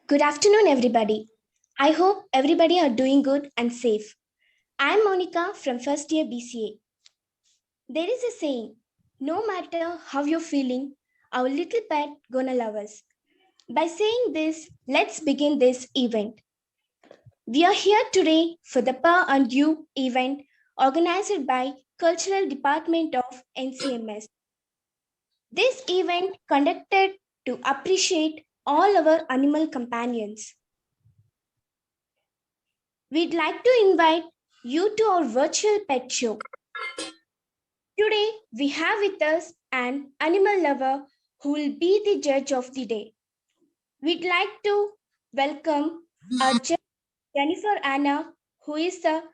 Good afternoon, everybody. I hope everybody are doing good and safe. I'm Monica from first year BCA. There is a saying, no matter how you're feeling, our little pet gonna love us. By saying this, let's begin this event. We are here today for the Per and You event organized by Cultural Department of NCMS. This event conducted to appreciate all our animal companions. We'd like to invite you to our virtual pet show. Today, we have with us an animal lover who will be the judge of the day. We'd like to welcome our judge, Jennifer Anna, who is the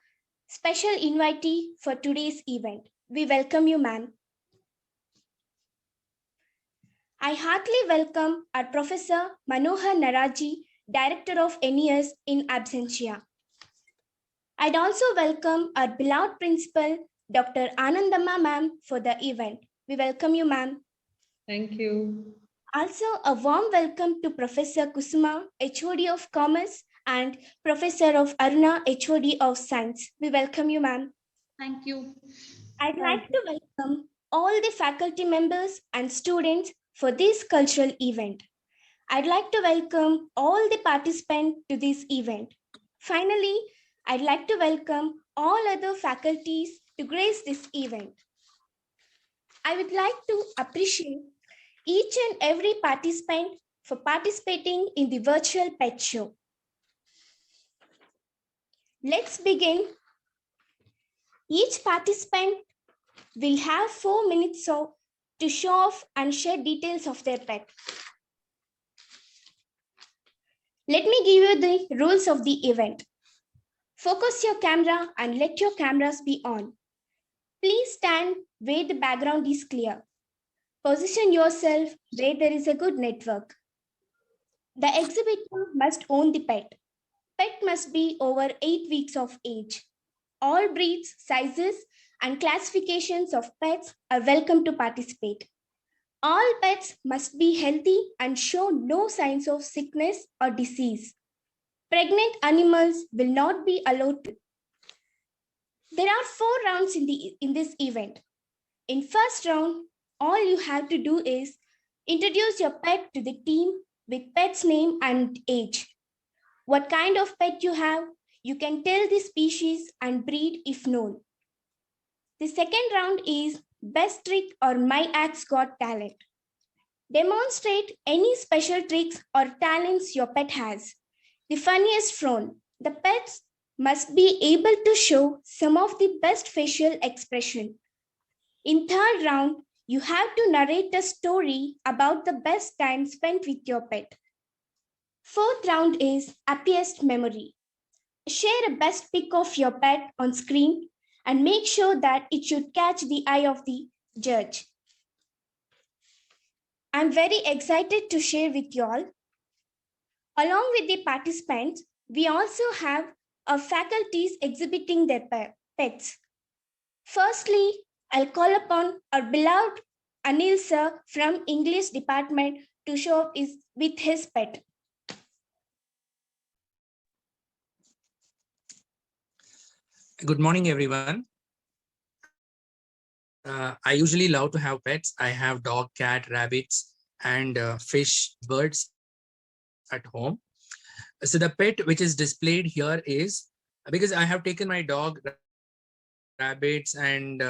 special invitee for today's event. We welcome you, ma'am. I heartily welcome our Professor Manohar Naraji, Director of NES in absentia. I'd also welcome our beloved principal, Dr. Anandamma ma'am, for the event. We welcome you, ma'am. Thank you. Also, a warm welcome to Professor Kusuma, HOD of Commerce, and Professor of Aruna, HOD of Science. We welcome you, ma'am. Thank you. I'd like to welcome all the faculty members and students for this cultural event. I'd like to welcome all the participants to this event. Finally, I'd like to welcome all other faculties to grace this event. I would like to appreciate each and every participant for participating in the virtual pet show. Let's begin. Each participant will have 4 minutes to show off and share details of their pet. Let me give you the rules of the event. Focus your camera and let your cameras be on. Please stand where the background is clear. Position yourself where there is a good network. The exhibitor must own the pet. Pet must be over 8 weeks of age. All breeds, sizes, and classifications of pets are welcome to participate. All pets must be healthy and show no signs of sickness or disease. Pregnant animals will not be allowed to. There are 4 rounds in this event. In first round, all you have to do is introduce your pet to the team with pet's name and age. What kind of pet you have, you can tell the species and breed if known. The second round is best trick or my act's got talent. Demonstrate any special tricks or talents your pet has. The funniest frown. The pets must be able to show some of the best facial expression. In third round, you have to narrate a story about the best time spent with your pet. Fourth round is happiest memory. Share a best pic of your pet on screen and make sure that it should catch the eye of the judge. I'm very excited to share with you all. Along with the participants, we also have our faculties exhibiting their pets. Firstly, I'll call upon our beloved Anil sir from English department to show up with his pet. Good morning, everyone. I usually love to have pets. I have dog, cat, rabbits, and fish, birds at home. So the pet which is displayed here is because I have taken my dog, rabbits, and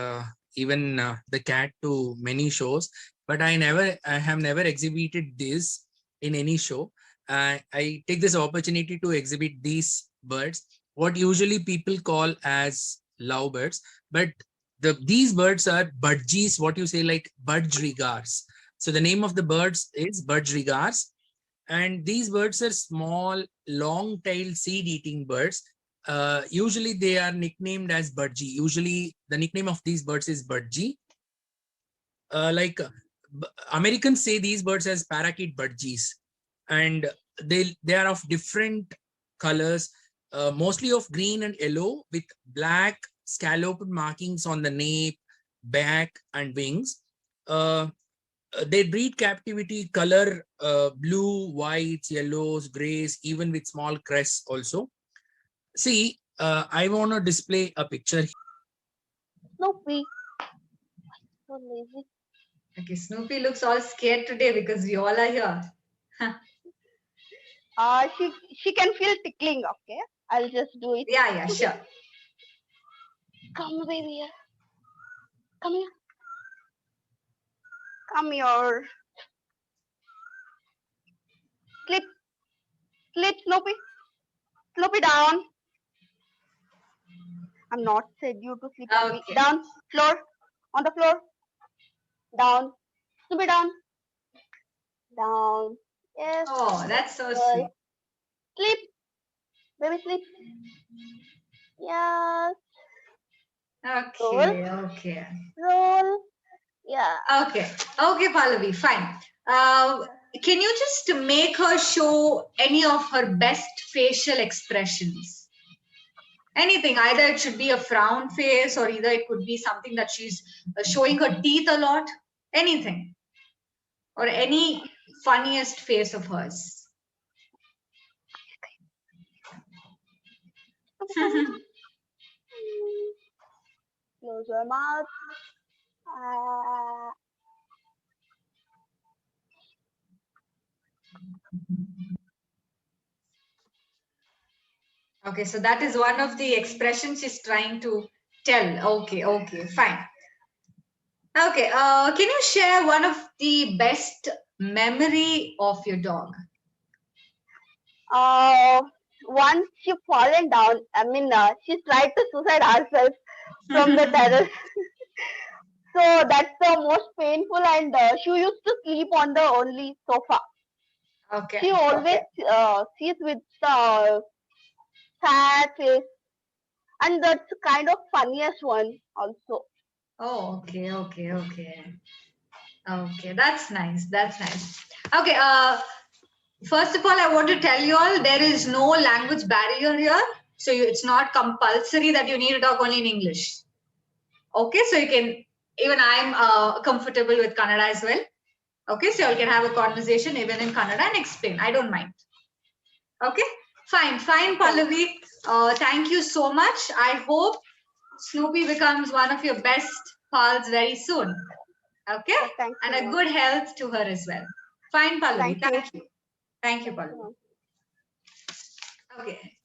even the cat to many shows, but I have never exhibited this in any show. I take this opportunity to exhibit these birds, what usually people call as lovebirds, but these birds are budgies, what you say like budgerigars. So the name of the birds is budgerigars, and these birds are small, long-tailed seed-eating birds. Usually they are nicknamed as budgie. Usually the nickname of these birds is budgie. Americans say these birds as parakeet budgies, and they are of different colors, mostly of green and yellow with black scalloped markings on the nape, back, and wings. they breed captivity color blue, whites, yellows, grays, even with small crests also. See, I want to display a picture. Snoopy. So lazy. Okay, Snoopy looks all scared today because we all are here. She can feel tickling. Okay, I'll just do it. Yeah, sure. Come, baby. Here. Come here. Come here. Sleep. Sleep, Snoopy. Snoopy, down. I'm not said you to sleep. Okay. Down. Floor. On the floor. Down. Snoopy, down. Down. Yes. Oh, that's so Good. sweet. Sleep. Baby, sleep. Yes. Okay. Roll. Yeah. Okay, Pallavi, fine. Can you just make her show any of her best facial expressions? Anything, either it should be a frown face or either it could be something that she's showing her teeth a lot. Anything. Or any funniest face of hers. Close your mouth. Okay, so that is one of the expressions she's trying to tell. Okay, fine. Okay, can you share one of the best memory of your dog? Once she fallen down. I mean, she tried to suicide herself from the terrace. So that's the most painful, and she used to sleep on the only sofa. Okay. She always sees with the sad face, and that's kind of funniest one also. Oh, okay. Okay, that's nice. Okay, first of all, I want to tell you all there is no language barrier here. So it's not compulsory that you need to talk only in English. Okay, so you can, even I'm comfortable with Kannada as well. Okay, so you can have a conversation even in Kannada and explain. I don't mind. Okay, fine, Pallavi. Thank you so much. I hope Snoopy becomes one of your best pals very soon. Okay, Thank and you. a good health to her as well. Fine, Pallavi. Thank you, Pallavi. Okay.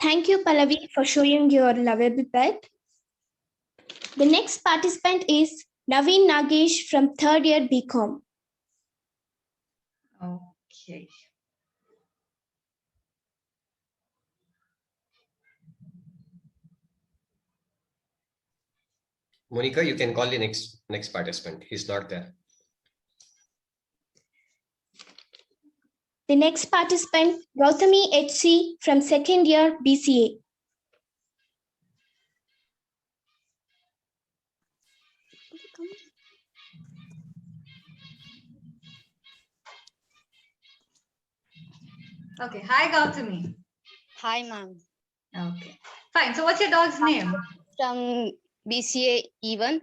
Thank you, Pallavi, for showing your lovable pet. The next participant is Naveen Nagesh from third year BCom. Okay. Monica, you can call the next participant. He's not there. The next participant, Gautami HC from second year BCA. Okay. Hi, Gautami. Hi, ma'am. Okay. Fine. So what's your dog's name? From BCA even.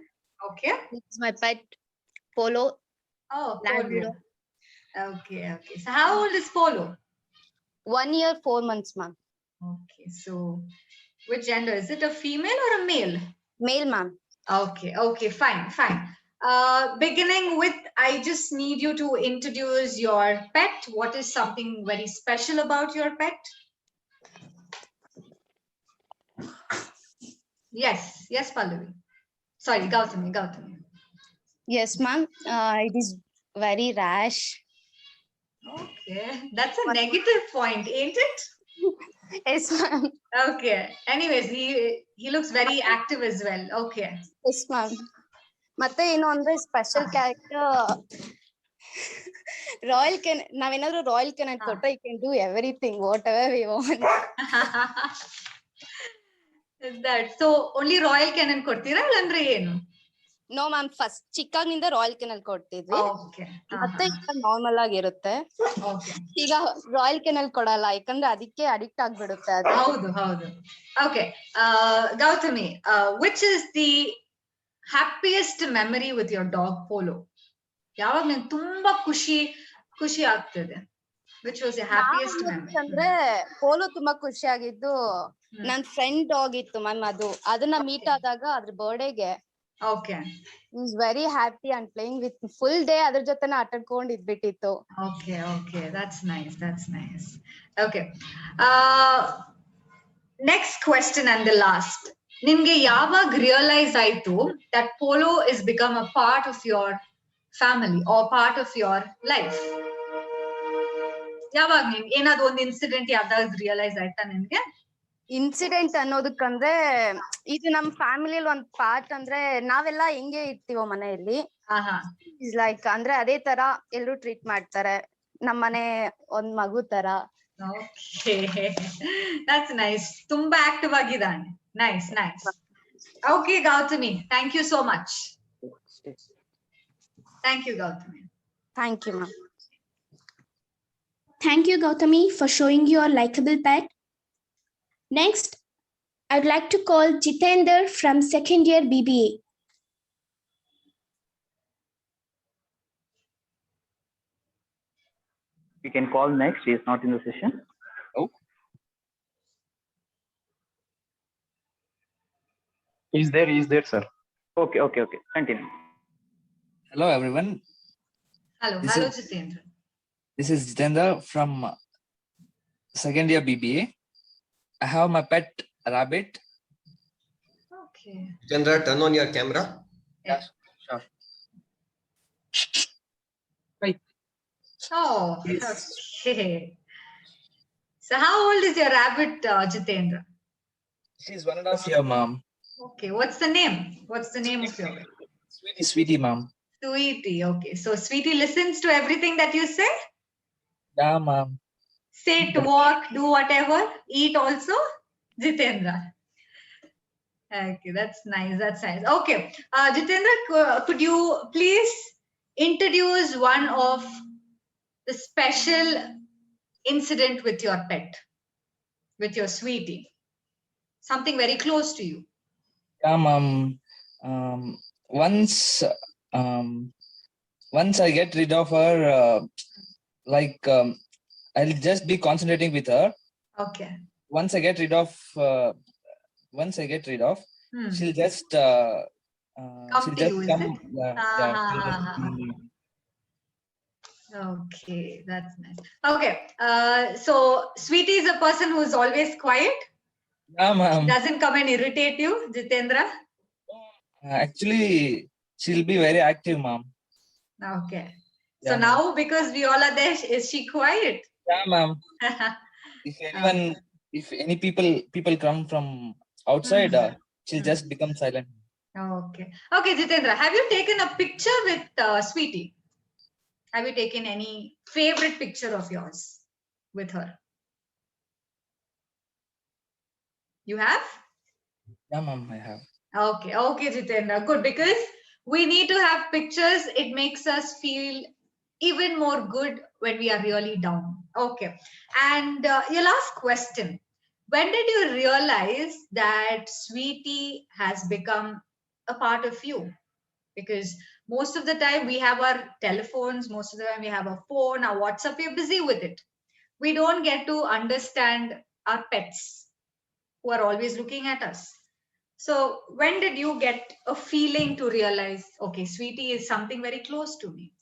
Okay. This is my pet, Polo. Oh, Labrador. Polo. Okay. So how old is Polo? 1 year, 4 months, ma'am. Okay. So which gender? Is it a female or a male? Male, ma'am. Okay. Fine. Beginning with, I just need you to introduce your pet. What is something very special about your pet? Yes, Pallavi. Sorry, Gautami. Yes, ma'am. It is very rash. Okay, that's a negative point, ain't it? Yes, ma'am. Okay. Anyways, he looks very active as well. Okay. Yes, ma'am. ಮತ್ತೆ ಏನು ಅಂದ್ರೆ special character ನಾವೇನಾದ್ರೂ Royal Canin ಕೊಟ್ರೆ you can do everything whatever we want. So only Royal Canin ಕೊಡ್ತೀರಾ ಇಲ್ಲಾಂದ್ರೆ ಏನು? No ma'am, first ಚಿಕ್ಕಾಗಿನಿಂದ Royal Canin ಕೊಡ್ತಿದ್ವಿ. ಮತ್ತೆ ಈಗ ನಾರ್ಮಲ್ ಆಗಿರುತ್ತೆ. ಈಗ ರಾಯಲ್ ಕೆನಲ್ ಕೊಡಲ್ಲ, ಯಾಕಂದ್ರೆ ಅದಕ್ಕೆ ಅಡಿಕ್ಟ್ ಆಗ್ಬಿಡುತ್ತೆ ಅದು. ಹೌದು. Okay, Gautami, which is the happiest memory with your dog Polo? ಯಾವಾಗ ನಿನ್ ತುಂಬಾ ಖುಷಿ ಆಗ್ತದೆ? Which was your happiest memory? ಅಂದ್ರೆ ಪೋಲೋ ತುಂಬಾ ಖುಷಿ ಆಗಿದ್ದು ನನ್ ಫ್ರೆಂಡ್ ಡಾಗ್ ಇತ್ತು ಮ್ಯಾಮ್, ಅದನ್ನ ಮೀಟ್ ಆದಾಗ ಅದ್ರ ಬರ್ಡೇಗೆ Okay. Is very happy and playing with full day ಅದ್ರ ಜೊತೆನೆ ಆಟಾಡ್ಕೊಂಡ್ ಇದ್ಬಿಟ್ಟಿತ್ತು. Okay, that's nice. Okay, next question and the last. ನಿಮ್ಗೆ ಯಾವಾಗ ರಿಯಲೈಸ್ ಆಯ್ತು that Polo is become a part of your family or part of your life? ಯಾವಾಗ ನಿಮ್ಗೆ ಏನಾದ್ರು ಒಂದು incident ಯಾವ್ದಾದ್ರು ರಿಯಲೈಸ್ ಆಯ್ತಾ ನಿಮ್ಗೆ? ಇನ್ಸಿಡೆಂಟ್ ಅನ್ನೋದಕ್ಕಂದ್ರೆ ಇದು ನಮ್ ಫ್ಯಾಮಿಲಿಯಲ್ಲಿ ಒಂದ್ ಪಾರ್ಟ್. ಅಂದ್ರೆ ನಾವೆಲ್ಲ ಹೆಂಗೆ ಇರ್ತೀವೋ ಮನೆಯಲ್ಲಿ, ಲೈಕ್ ಅಂದ್ರೆ ಅದೇ ತರ ಎಲ್ರು ಟ್ರೀಟ್ ಮಾಡ್ತಾರೆ, ನಮ್ಮನೆ ಒಂದ್ ಮಗು ತರ. Okay, that's nice. ತುಂಬಾ ಆಕ್ಟಿವ್ ಆಗಿದ್ದಾನೆ. Nice. Okay, Gautami, thank you so much. Thank you, Gautami. Thank you, ma'am. Thank you, Gautami, for showing your likable pet. Next, I'd like to call Jitender from second year BBA. You can call next. He is not in the session. Oh. He's there, sir. Okay. Continue. Hello, everyone. Hello, Jitendra. This is Jitendra from second year BBA. I have my pet rabbit. Okay. Chandra, turn on your camera. Yeah, sure. Right. Oh, Yes. okay. So how old is your rabbit, Jitendra? She's 1.5 years, ma'am. Okay, what's the name? What's the name of your Sweetie, ma'am. Sweetie? Okay, so Sweetie listens to everything that you say? Yeah, ma'am. Sit, walk, do whatever, eat also? Jitendra. Okay, that's nice. Okay, Jitendra, could you please introduce one of the special incident with your pet, with your Sweetie? Something very close to you. Yeah, ma'am. Once I get rid of her, I'll just be concentrating with her. Okay. Once I get rid of, she'll just Come to you, is it? Yeah. Okay, that's nice. Okay, so Sweetie is a person who's always quiet. Yeah, ma'am. Doesn't come and irritate you, Jitendra? Actually, she'll be very active, ma'am. Okay. Yeah, So now, because we all are there, is she quiet? Yeah, ma'am. If any people come from outside, she'll just become silent. Okay, Jitendra, have you taken a picture with Sweetie? Have you taken any favorite picture of yours with her? You have? Yeah, ma'am, I have. Okay, Jitendra, good, because we need to have pictures. It makes us feel even more good when we are really down. Okay, and your last question. When did you realize that Sweetie has become a part of you? Because most of the time we have our telephones, most of the time we have a phone, our WhatsApp, we're busy with it. We don't get to understand our pets who are always looking at us. So when did you get a feeling to realize, okay, Sweetie is something very close to me?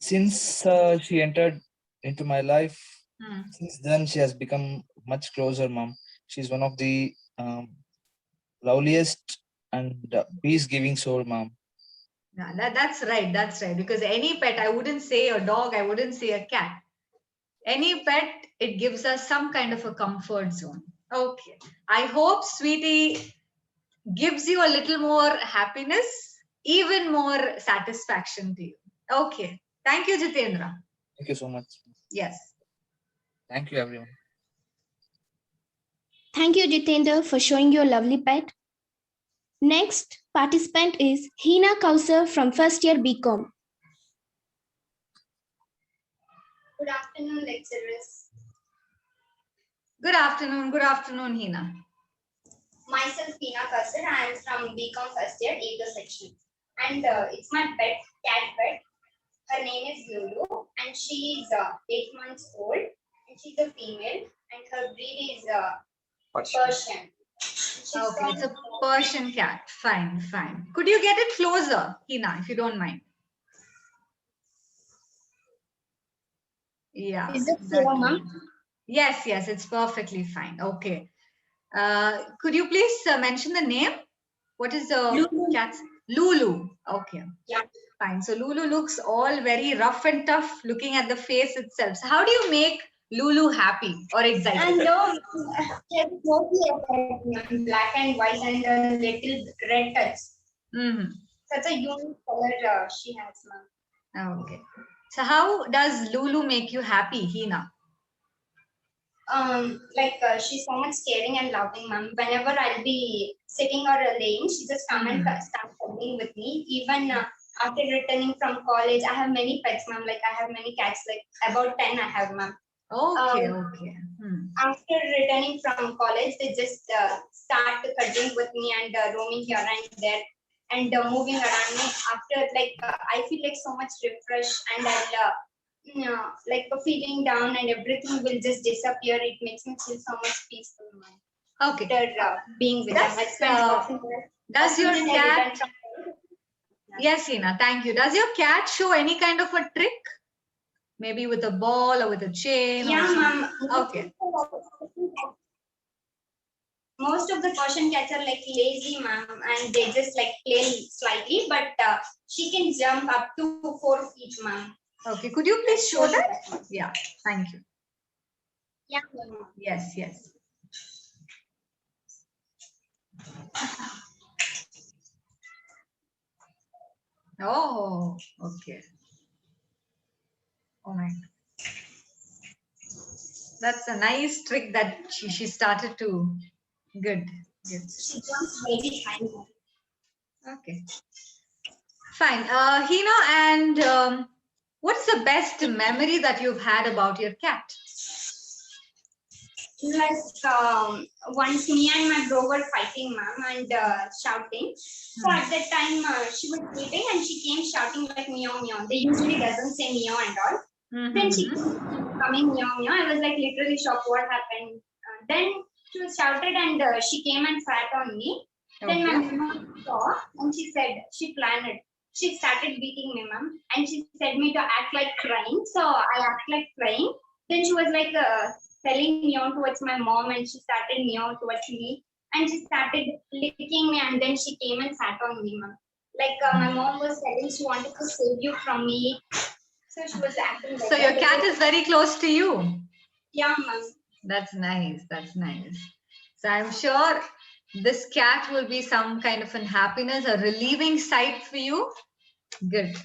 Since she entered into my life, since then she has become much closer, ma'am. She's one of the loveliest and peace-giving soul, ma'am. Yeah, that's right. Because any pet, I wouldn't say a dog, I wouldn't say a cat. Any pet, it gives us some kind of a comfort zone. Okay. I hope Sweetie gives you a little more happiness, even more satisfaction to you. Okay. Thank you, Jitendra. Thank you so much. Yes. Thank you, everyone. Thank you, Jitender, for showing your lovely pet. Next participant is Hina Kausar from first year BCom. Good afternoon, lecturers. Good afternoon, Hina. Myself, Tina Kasser. I am from BCom first year, A2 section. And it's my cat pet. Her name is Lulu, and she is 8 months old. And she's a female, and her breed is Persian. Okay, it's a Persian cat. Fine, fine. Could you get it closer, Hina, if you don't mind? Yeah. Is it clear, ma'am? Yes, yes, it's perfectly fine. Okay. Could you please mention the name? What is the cat's? Lulu. Okay. Yeah. Fine. So Lulu looks all very rough and tough looking at the face itself. So how do you make Lulu happy or excited? And she's mostly black and white and a little red touch. Such a unique color she has, ma'am. Okay. So how does Lulu make you happy, Hina? She's so much caring and loving, ma'am. Whenever I'll be sitting or laying, she just come and start playing with me. Even after returning from college, I have many pets, ma'am. Like I have many cats, like about 10 I have, ma'am. Okay, okay. After returning from college, they just start cuddling with me and roaming here and there and moving around me. After I feel like so much refreshed and I'll feeling down and everything will just disappear. It makes me feel so much peaceful, ma'am. Okay. After being with them. Does your cat? Yes, Hina, thank you. Does your cat show any kind of a trick? Maybe with a ball or with a chain? Yeah, ma'am. Okay. Most of the Persian cats are like lazy, ma'am, and they just like play slightly, but she can jump up to 4 feet, ma'am. Okay, could you please show that? Yeah, thank you. Yeah, ma'am. Yes, yes. Oh, okay. Oh my. That's a nice trick that she started to. Good. Yes. She jumps very high. Okay. Fine. Hina, and what's the best memory that you've had about your cat? Once me and my bro were fighting, ma'am, and shouting. So at that time, she was sleeping and she came shouting like meow meow. They usually doesn't say meow and all. Then she coming meow meow. I was like literally shocked. What happened? Then she was shouted and she came and sat on me. Okay. Then my mom saw and she said she planned it. She started beating me, ma'am, and she said me to act like crying. So I act like crying. Then she was like telling meow towards my mom, and she started meow towards me, and she started licking me, and then she came and sat on me, ma'am. My mom was telling she wanted to save you from me, so she was acting like so that. Your cat is very close to you. Yeah, ma'am. That's nice. That's nice. So I'm sure this cat will be some kind of an happiness, a relieving sight for you. Good.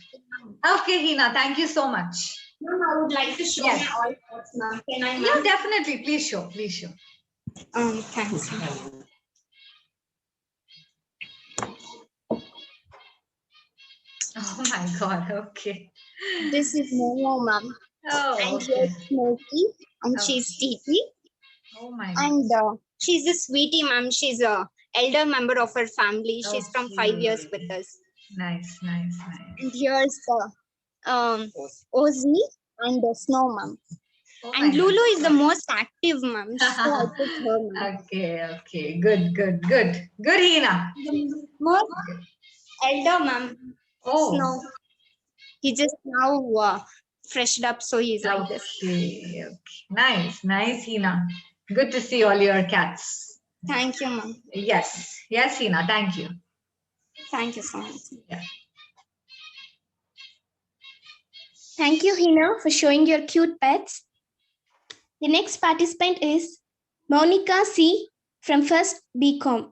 Okay, Hina, thank you so much. Ma'am, I would like to show my all pets, ma'am. Can I, ma'am? Yeah, definitely. Please show. Please show. Thanks. Oh my God. Okay. This is Momo, ma'am. Oh, and okay. here's Smokey, and she's Titi. Oh my. And she's a sweetie, ma'am. She's a elder member of her family. She's from 5 years with us. Nice, nice, nice. And here's the Ozzy and the Snow, ma'am. Oh and Lulu is the most active, ma'am. So I put her, ma'am. Okay, okay. Good, good, good. Good, Hina. The most elder, ma'am. Oh. Snow. He just now freshed up, so he's like this. Okay, okay. Nice, nice, Hina. Good to see all your cats. Thank you, ma'am. Yes, yes, Hina. Thank you. Thank you so much. Yeah. Thank you, Hina, for showing your cute pets. The next participant is Monica C. from First BCom.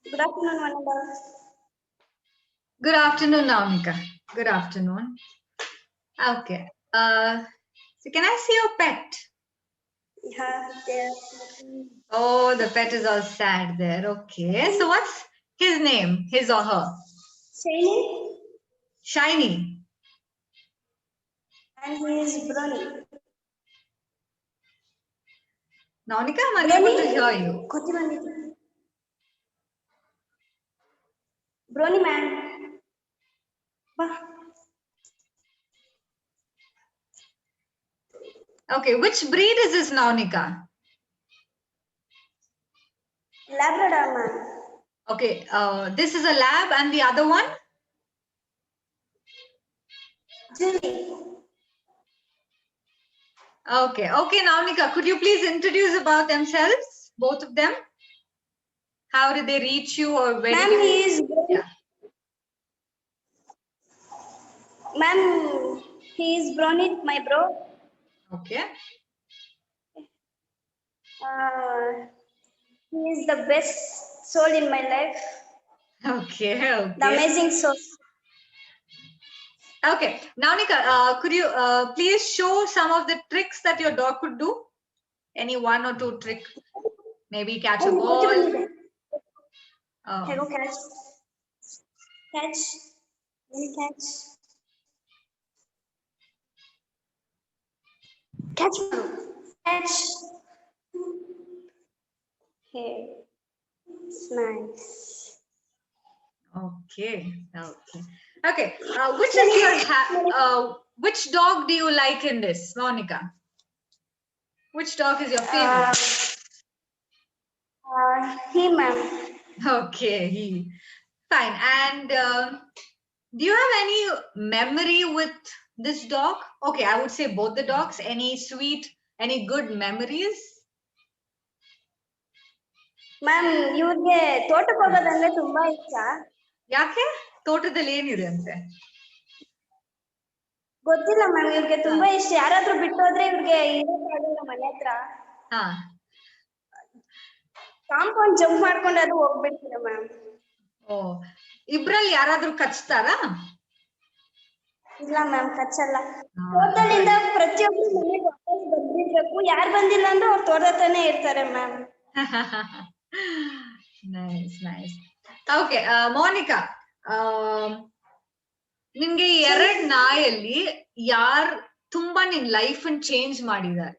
Good afternoon, Manada. Good afternoon, Monica. Good afternoon. Okay. So can I see your pet? Yeah, there. Oh, the pet is all sad there. Okay. So what's his name? His or her? Shiny? Shiny. And he is Brony. Naunika, I'm unable to hear you. Brony man. Okay, which breed is this, Naunika? Labrador man. Okay, this is a lab and the other one? Julie. Okay, Naunika, could you please introduce about themselves, both of them? How did they reach you or where Ma'am, did you... he is... Yeah. Ma'am, he is Brony, my bro. Okay. He is the best soul in my life. Okay. The amazing soul. Okay, Naunika, could you please show some of the tricks that your dog could do? Any 1 or 2 trick? Maybe catch a ball. Hey, go catch. Catch. Catch. Catch. Catch. Okay. It's nice. Okay. Which is your which dog do you like in this, Monica? Which dog is your favorite? He, ma'am. Okay, he. Fine. And do you have any memory with this dog? Okay, I would say both the dogs. Any sweet, any good memories? Ma'am ಇವ್ರಿಗೆ ತೋಟಕ್ಕೆ ಹೋಗೋದಂದ್ರೆ ತುಂಬಾ ಇಷ್ಟ. ಯಾಕೆ? ತೋಟದಲ್ಲಿ ಏನಿದೆ ಅಂತೆ? ಗೊತ್ತಿಲ್ಲ ma'am, ಇವ್ರಿಗೆ ತುಂಬಾ ಇಷ್ಟ. ಯಾರಾದ್ರೂ ಬಿಟ್ಟು ಹೋದ್ರೆ ಇವ್ರಿಗೆ ಇರೋಕ್ಕಾಗಲ್ಲ ಮನೆ ಹತ್ರ. ಕಾಂಪೌಂಡ್ ಜಂಪ್ ಮಾಡ್ಕೊಂಡು ಅದು ಹೋಗ್ಬಿಡ್ತೀರ ಮ್ಯಾಮ್. ಓ, ಇಬ್ರಲ್ಲಿ ಯಾರಾದ್ರೂ ಕಚ್ತಾರಾ? ಇಲ್ಲ ಮ್ಯಾಮ್, ಕಚ್ಚಲ್ಲ. ತೋಟದಿಂದ ಪ್ರತಿಯೊಬ್ರು ಮನೆಗೆ ವಾಪಸ್ ಬಂದಿರ್ಬೇಕು. ಯಾರು ಬಂದಿಲ್ಲ ಅಂದ್ರೆ ಅವ್ರು ತೋಟದಲ್ಲೇ ಇರ್ತಾರೆ ಮ್ಯಾಮ್. ನೈಸ್. ಓಕೆ, ಮೋನಿಕಾ, ನಿನ್ಗೆ 2 ನಾಯಲ್ಲಿ ಯಾರು ತುಂಬಾ ನಿನ್ ಲೈಫ್ ಅನ್ನು ಚೇಂಜ್ ಮಾಡಿದ್ದಾರೆ?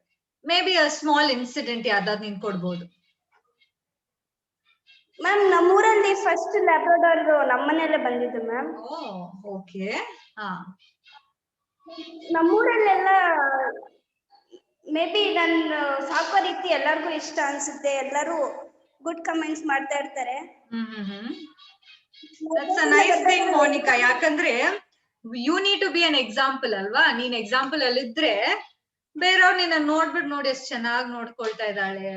May be a small incident ಯಾವ್ದಾದ್ರು ನೀನ್ ಕೊಡ್ಬೋದು. ಮ್ಯಾಮ್, ನಮ್ಮೂರಲ್ಲಿ ಫಸ್ಟ್ ಲ್ಯಾಬ್ರಾಡಾರ್ ನಮ್ಮನೆಯಲ್ಲೇ ಬಂದಿದ್ದು ಮ್ಯಾಮ್. ಓಕೆ. ನಮ್ಮೂರಲ್ಲೆಲ್ಲ ಮೇ ಬಿ ನನ್ನ ಸಾಕೋ ರೀತಿ ಎಲ್ಲರಿಗೂ ಇಷ್ಟ ಅನ್ಸುತ್ತೆ. ಎಲ್ಲರೂ ಗುಡ್ ಕಮೆಂಟ್ಸ್ ಮಾಡ್ತಾ ಇರ್ತಾರೆ. That's a nice thing, Monica. ಯಾಕಂದ್ರೆ you need to be an example ಅಲ್ವಾ? ನೀನ್ ಎಕ್ಸಾಂಪಲ್ ಅಲ್ಲಿ ಇದ್ರೆ ಬೇರೆಯವ್ರು ನಿನ್ನ ನೋಡಿ ಎಷ್ಟು ಚೆನ್ನಾಗಿ ನೋಡ್ಕೊಳ್ತಾ ಇದ್ದಾಳೆ.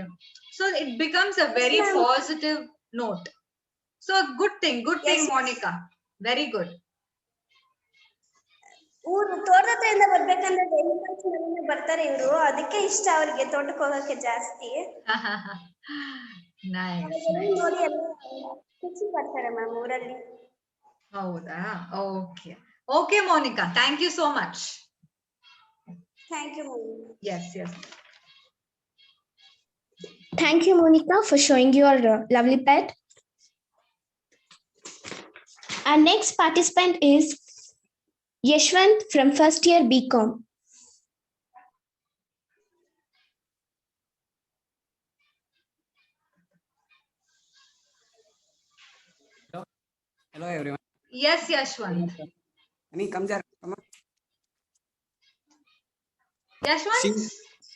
So it becomes a very positive note. So good thing, Monica. Very good. ಊರು ತೋಟದಿಂದ ಬರ್ಬೇಕಂದ್ರೆ ಬರ್ತಾರೆ ಇವರು. ಅದಕ್ಕೆ ಇಷ್ಟ ಅವ್ರಿಗೆ ತೋಟಕ್ಕೆ ಹೋಗಕ್ಕೆ ಜಾಸ್ತಿ. ನೋಡಿ ಎಲ್ಲ ಖುಷಿ ಪಡ್ತಾರೆ ಮ್ಯಾಮ್ ಊರಲ್ಲಿ. ಹೌದಾ? Okay Monica, thank you so much. Thank you. Yes. Thank you, Monica, for showing your lovely pet. Our next participant is Yashwant from first year BCom. Hello everyone. Yes, Yashwant. Ani, come here. Come on. Yashwant,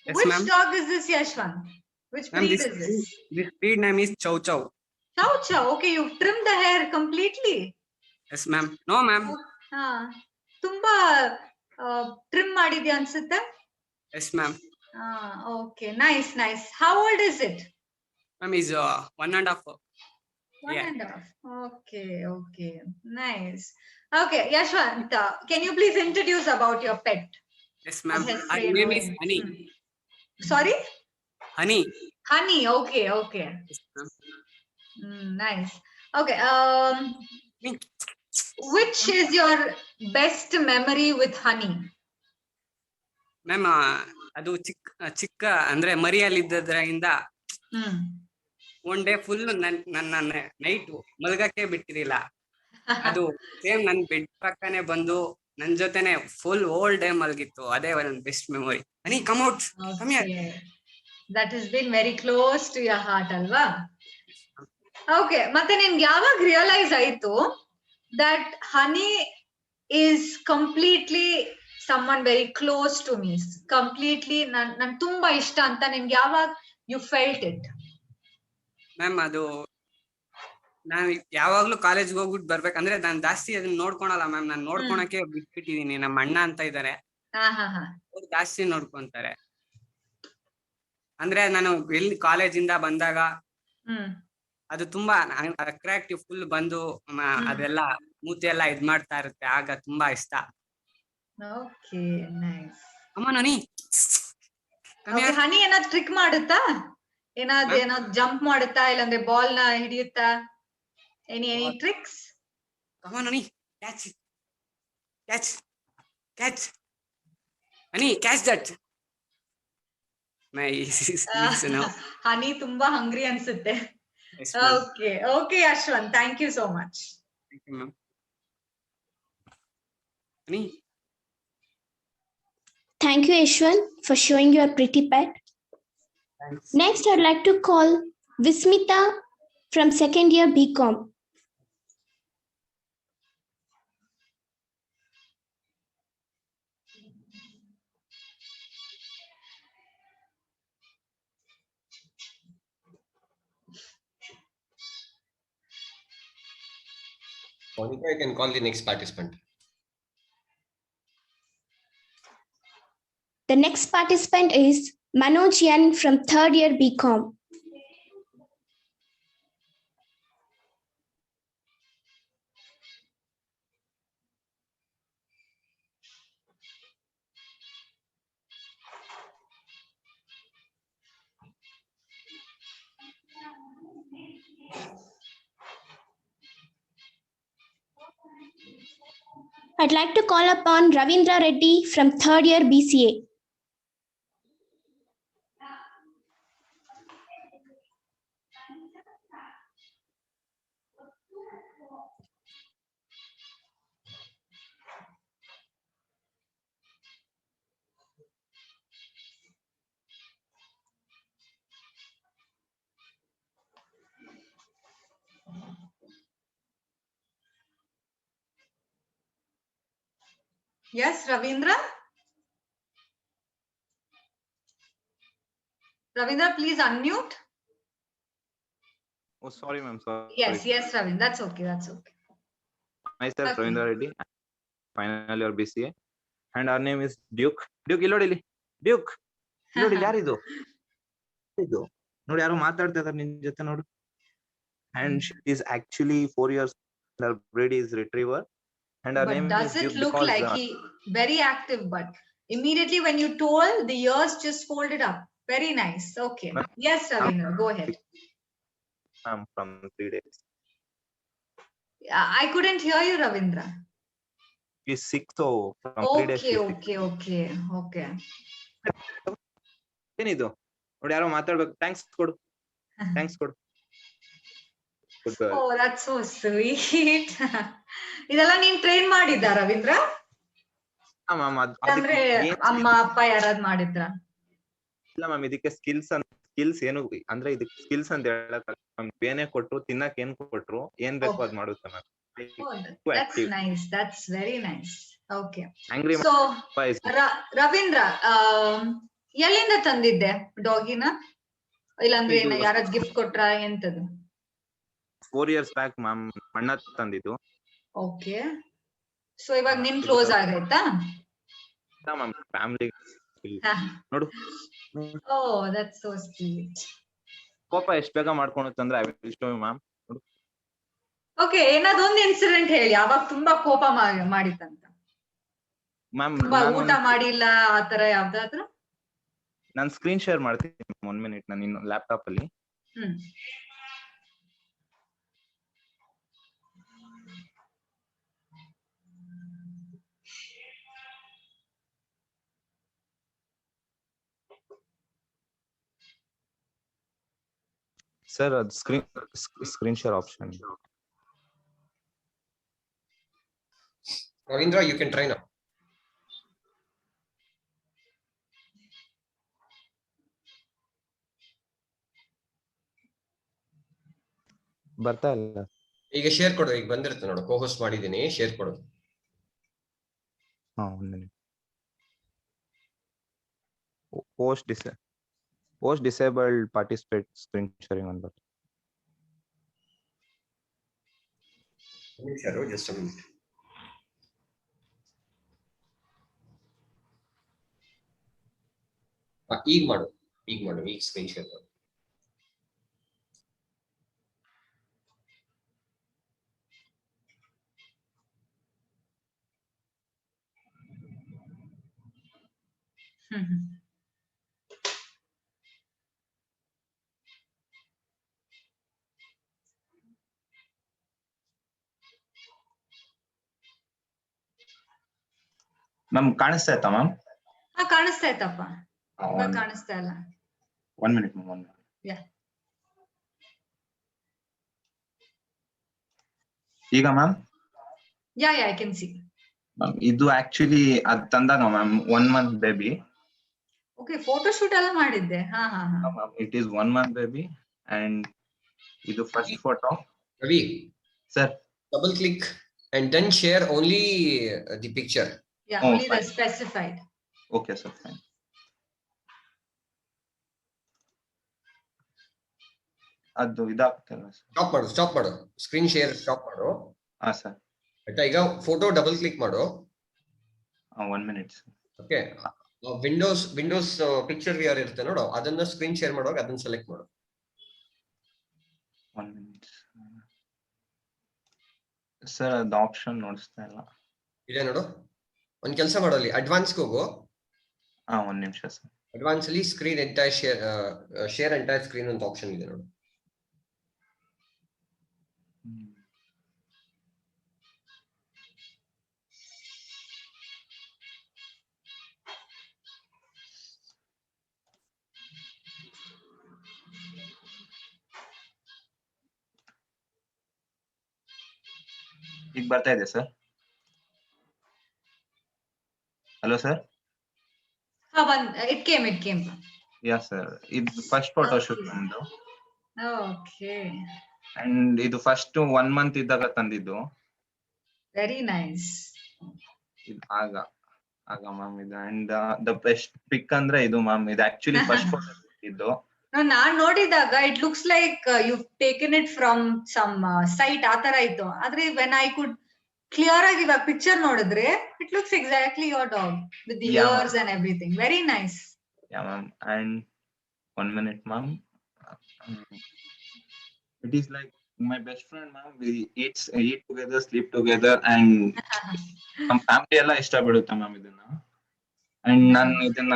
Yes, which ma'am. dog is this, Yashwant? Which breed is this? This breed name is Chow Chow. Chow. Okay, you've trimmed the hair completely. Yes, ma'am. No, ma'am. ತುಂಬಾ trim ಮಾಡಿದ್ಯಾ ಅನ್ಸುತ್ತೆ. Yes, ma'am. Okay, nice. How old is it? Ma'am is 1.5. 1.5. Okay, nice. Okay, Yashwant, can you please introduce about your pet? Yes, ma'am. Her name is Honey. Sorry? Honey. Okay. Yes, ma'am. Nice. Okay. Which is your best memory with Honey? Ma'am, ಅದು ಚಿಕ್ಕ ಅಂದ್ರೆ ಮರಿಯಲ್ಲಿದ್ದರಿಂದ one day full ನನ್ನ night ಮಲ್ಗಕ್ಕೆ ಬಿಟ್ಟಿರಲಿಲ್ಲ. ಅದು same ನನ್ bed ಪಕ್ಕನೆ ಬಂದು ನನ್ ಜೊತೆನೆ ಫುಲ್ ಓಲ್ ಡೇ ಮಲಗಿತ್ತು. ಅದೇ ಒಂದು best memory. Honey come out, come here. That is been very close to your heart ಅಲ್ವಾ? ಓಕೆ, ಮತ್ತೆ ನಿಮ್ಗೆ ಯಾವಾಗ ರಿಯಲೈಸ್ ಆಯ್ತು that honey is completely someone very close to me, completely ನನ್ ತುಂಬಾ ಇಷ್ಟ ಅಂತ ನಿಮ್ಗೆ ಯಾವಾಗ you felt it? ಮ್ಯಾಮ್ ಅದು ನಾನು ಯಾವಾಗ್ಲೂ ಕಾಲೇಜ್ಗೆ ಹೋಗ್ಬಿಟ್ಟು ಬರ್ಬೇಕಂದ್ರೆ ನಾನು ಜಾಸ್ತಿ ಅದನ್ನ ನೋಡ್ಕೊಳಲ್ಲ ಮ್ಯಾಮ್. ನಾನು ನೋಡ್ಕೊಳಕ್ಕೆ ಬಿಟ್ಬಿಟ್ಟಿದೀನಿ. ನಮ್ಮ ಅಣ್ಣ ಅಂತ ಇದಾರೆ, ಅವ್ರು ಜಾಸ್ತಿ ನೋಡ್ಕೊಂತಾರೆ. ಅಂದ್ರೆ ನಾನು ಎಲ್ಲಿ ಕಾಲೇಜಿಂದ ಬಂದಾಗ ಅದು ತುಂಬಾ ಅಟ್ರಾಕ್ಟಿವ್, ಫುಲ್ ಬಂದು ಅದೆಲ್ಲ ಮೂತಿ ಎಲ್ಲ ಇದ್ ಮಾಡ್ತಾ ಇರುತ್ತೆ. ಆಗ ತುಂಬಾ ಇಷ್ಟ. Okay, nice. ಅಮ್ಮ ಹನಿ ಹನಿ ಏನಾದ್ರು ಟ್ರಿಕ್ ಮಾಡುತ್ತಾ? ಏನಾದ್ರು ಜಂಪ್ ಮಾಡುತ್ತಾ, ಇಲ್ಲಾಂದ್ರೆ ಬಾಲ್ ನ ಹಿಡಿಯುತ್ತಾ? Any tricks? Come on, Honey. Catch. Catch. Catch. Honey, catch that. Nice. Honey ತುಂಬಾ ಹಂಗ್ರಿ ಅನ್ಸುತ್ತೆ. Yes, okay okay Yashwant, thank you so much. Thank you, ma'am. Honey. Thank you, Ashwan, for showing your pretty pet. Thanks. Next, I'd like to call Vismita from second year BCom. Monica, you can call the next participant. The next participant is Manoj Yan from third year BCom. I'd like to call upon Ravindra Reddy from third year BCA. Yes, Ravindra? Ravindra, please unmute. Oh, sorry, ma'am. Sorry. Yes, Ravindra. That's okay. Myself, Okay. Ravindra Reddy, final year BCA, and our name is Duke. Duke, illodi. Duke, illodi. ಯಾರಿದು? ಇದು ನೋಡಿ, ಯಾರು ಮಾತಾಡ್ತಾ ಇದ್ದಾರೆ ನಿನ್ ಜೊತೆ ನೋಡು. And she is actually 4 years. Her breed is retriever, and her name Does is it Duke look because like he very active? But immediately when you told, the ears just folded up. Very nice. Okay. Yes, Ravindra, go ahead. I'm from 3 days. I couldn't hear you, Ravindra. He's sick, so from 3 days. Okay. ಏನಿದು ನೋಡಿ, ಯಾರೋ ಮಾತಾಡ್ಬೇಕು. Thanks ಕೊಡು. Good girl. Oh, that's so sweet. ಇದೆಲ್ಲ ನೀನ್ train ಮಾಡಿದ್ದ ರವೀಂದ್ರ? ಅಂದ್ರೆ ಅಮ್ಮ ಅಪ್ಪ ಯಾರಾದ್ ಮಾಡಿದ್ರ? ಇಲ್ಲ ಮ್ಯಾಮ್, ಇದಕ್ಕೆ ಸ್ಕಿಲ್ಸ್ ಏನು ಅಂದ್ರೆ ಇದಕ್ಕೆ ಸ್ಕಿಲ್ಸ್ ಅಂತ ಹೇಳಕ್ ಏನೇ ಕೊಟ್ರು, ತಿನ್ನಕ್ ಏನ್ ಕೊಟ್ರು, ಏನ್ ಬೇಕು ಅದ್ ಮಾಡುತ್ತೆ ma'am. That's very nice. Okay. Angry So Ravindra, ಎಲ್ಲಿಂದ ತಂದಿದ್ದೆ ಡಾಗಿನ? ಇಲ್ಲಾಂದ್ರೆ ಯಾರಾದ್ ಗಿಫ್ಟ್ ಕೊಟ್ರ? ಎಂತದು? 4 years ಬ್ಯಾಕ್ ಮ್ಯಾಮ್, ಅಣ್ಣ ತಂದಿದ್ದು. ಓಕೆ. ಸೊ ಇವಾಗ ನಿನ್ ಕ್ಲೋಸ್ ಆಗೈತಾ? ಮ್ಯಾಮ್, ಫ್ಯಾಮಿಲಿ ನೋಡು. Oh, that's so sweet. ಕೋಪ ಎಷ್ಟು ಬೇಗ ಮಾಡ್ಕೊಳುತ್ತಂದ್ರೆ I will show you ma'am. ನೋಡು. ಓಕೆ, ಏನಾದೊಂದು ಇನ್ಸಿಡೆಂಟ್ ಹೇಳಿ, ಅವಾಗ ತುಂಬಾ ಕೋಪ ಮಾಡಿತ್ತಂತ. ಮ್ಯಾಮ್, ಊಟ ಮಾಡಿಲ್ಲ ಆತರ ಯಾವ್ದಾದ್ರು? ನಾನು ಸ್ಕ್ರೀನ್ ಶೇರ್ ಮಾಡ್ತೀನಿ 1 minute ನಾನು ಇನ್ನು ಲ್ಯಾಪ್ಟಾಪ್ ಅಲ್ಲಿ. ಸರ್, ಅದು screen share option. Ravindra, you can try now. ಬರ್ತಾ ಇಲ್ಲ. ಈಗ ಶೇರ್ ಕೊಡು, ಈಗ ಬಂದಿರುತ್ತೆ ನೋಡು, co-host ಮಾಡಿದೀನಿ, ಶೇರ್ ಕೊಡು. ಹಾ, 1 minute. Post disabled participate screen sharing on button. Just a minute. ಈಗ ಮಾಡು, ಈಗ ಸ್ಕ್ರೀನ್ ಶೇರ್ ಮಾಡು. ಮ್ಯಾಮ್ ಕಾಣಿಸ್ತಾ ಇತ್ತಾ ಮ್ಯಾಮ್? ಹಾ, ಕಾಣಿಸ್ತಾ ಇತ್ತಪ್ಪ. ಇವಾಗ ಕಾಣಿಸ್ತಾ ಇಲ್ಲ. 1 minute ಮ್ಯಾಮ್. Yeah. ಈಗ ma'am? Yeah, I can see. Ma'am ಇದು ಆಕ್ಚುಲಿ ಅದ್ ತಂದಾಗ ma'am 1 month baby. Okay, photo shoot ಎಲ್ಲ ಮಾಡಿದ್ದೆ. ಹಾ. It is 1 month baby and ಇದು first photo. Ravi, sir, double click and then share only the picture. Yeah, only the specified. Okay sir, fine. ಅದು ಇದಾಗ್ತಲ್ಲ sir. Stop ಮಾಡು, screen share stop ಮಾಡು. ಹಾ sir. ಆಯ್ತಾ, ಈಗ ಫೋಟೋ ಡಬಲ್ ಕ್ಲಿಕ್ ಮಾಡು. 1 minute. Okay, Windows picture VR ಇರುತ್ತೆ ನೋಡು, ಅದನ್ನ ಸ್ಕ್ರೀನ್ ಶೇರ್ ಮಾಡುವಾಗ ಅದನ್ನ ಸೆಲೆಕ್ಟ್ ಮಾಡು. 1 minute. ಸರ್ ಅದು ಆಪ್ಷನ್ ನೋಡಿಸ್ತಾ ಇಲ್ಲ. ಇದೆ ನೋಡು, ಒಂದ್ ಕೆಲಸ ಮಾಡು, ಅಲ್ಲಿ ಅಡ್ವಾನ್ಸ್ಗೆ ಹೋಗು. 1 ನಿಮಿಷ ಸರ್. ಅಡ್ವಾನ್ಸ್ ಅಲ್ಲಿ screen entire share entire screen ಅಂತ ಆಪ್ಷನ್ ಇದೆ ನೋಡು. ಈಗ ಬರ್ತಾ ಇದೆ sir. Hello sir. It came. Yeah sir, ಇದು ಫಸ್ಟ್ ಫೋಟೋ ಶೂಟ್ ನಮ್ದು. Okay. ಅಂಡ್ ಇದು ಫಸ್ಟ್ 1 month ಇದ್ದಾಗ ತಂದಿದ್ದು. Very nice. ಇದು ಆಗ ಮ್ಯಾಮ್ ಇದು. ಅಂಡ್ ದ ಬೆಸ್ಟ್ ಪಿಕ್ ಅಂದ್ರೆ ಇದು ಮ್ಯಾಮ್, ಇದು ಆಕ್ಚುಲಿ ಫಸ್ಟ್ ಫೋಟೋ ಇದ್ದು. ನಾನ್ ನೋಡಿದಾಗ it looks like you taken it from some site ಆ ತರ ಇತ್ತು. ಆದ್ರೆ ವೆನ್ ಐ ಕುಡ್ ಕ್ಲಿಯರ್ ಆಗಿ ಇವಾಗ ಪಿಕ್ಚರ್ ನೋಡಿದ್ರೆ it looks exactly your dog with the years and everything. Very nice. Yeah ma'am. And 1 minute ma'am. It is like my best friend ma'am. We eat together, sleep together and ನಮ್ಮ family ಎಲ್ಲ ಇಷ್ಟ ಬಿಡುತ್ತೆ ma'am ಇದನ್ನ. And ನಾನು ಇದನ್ನ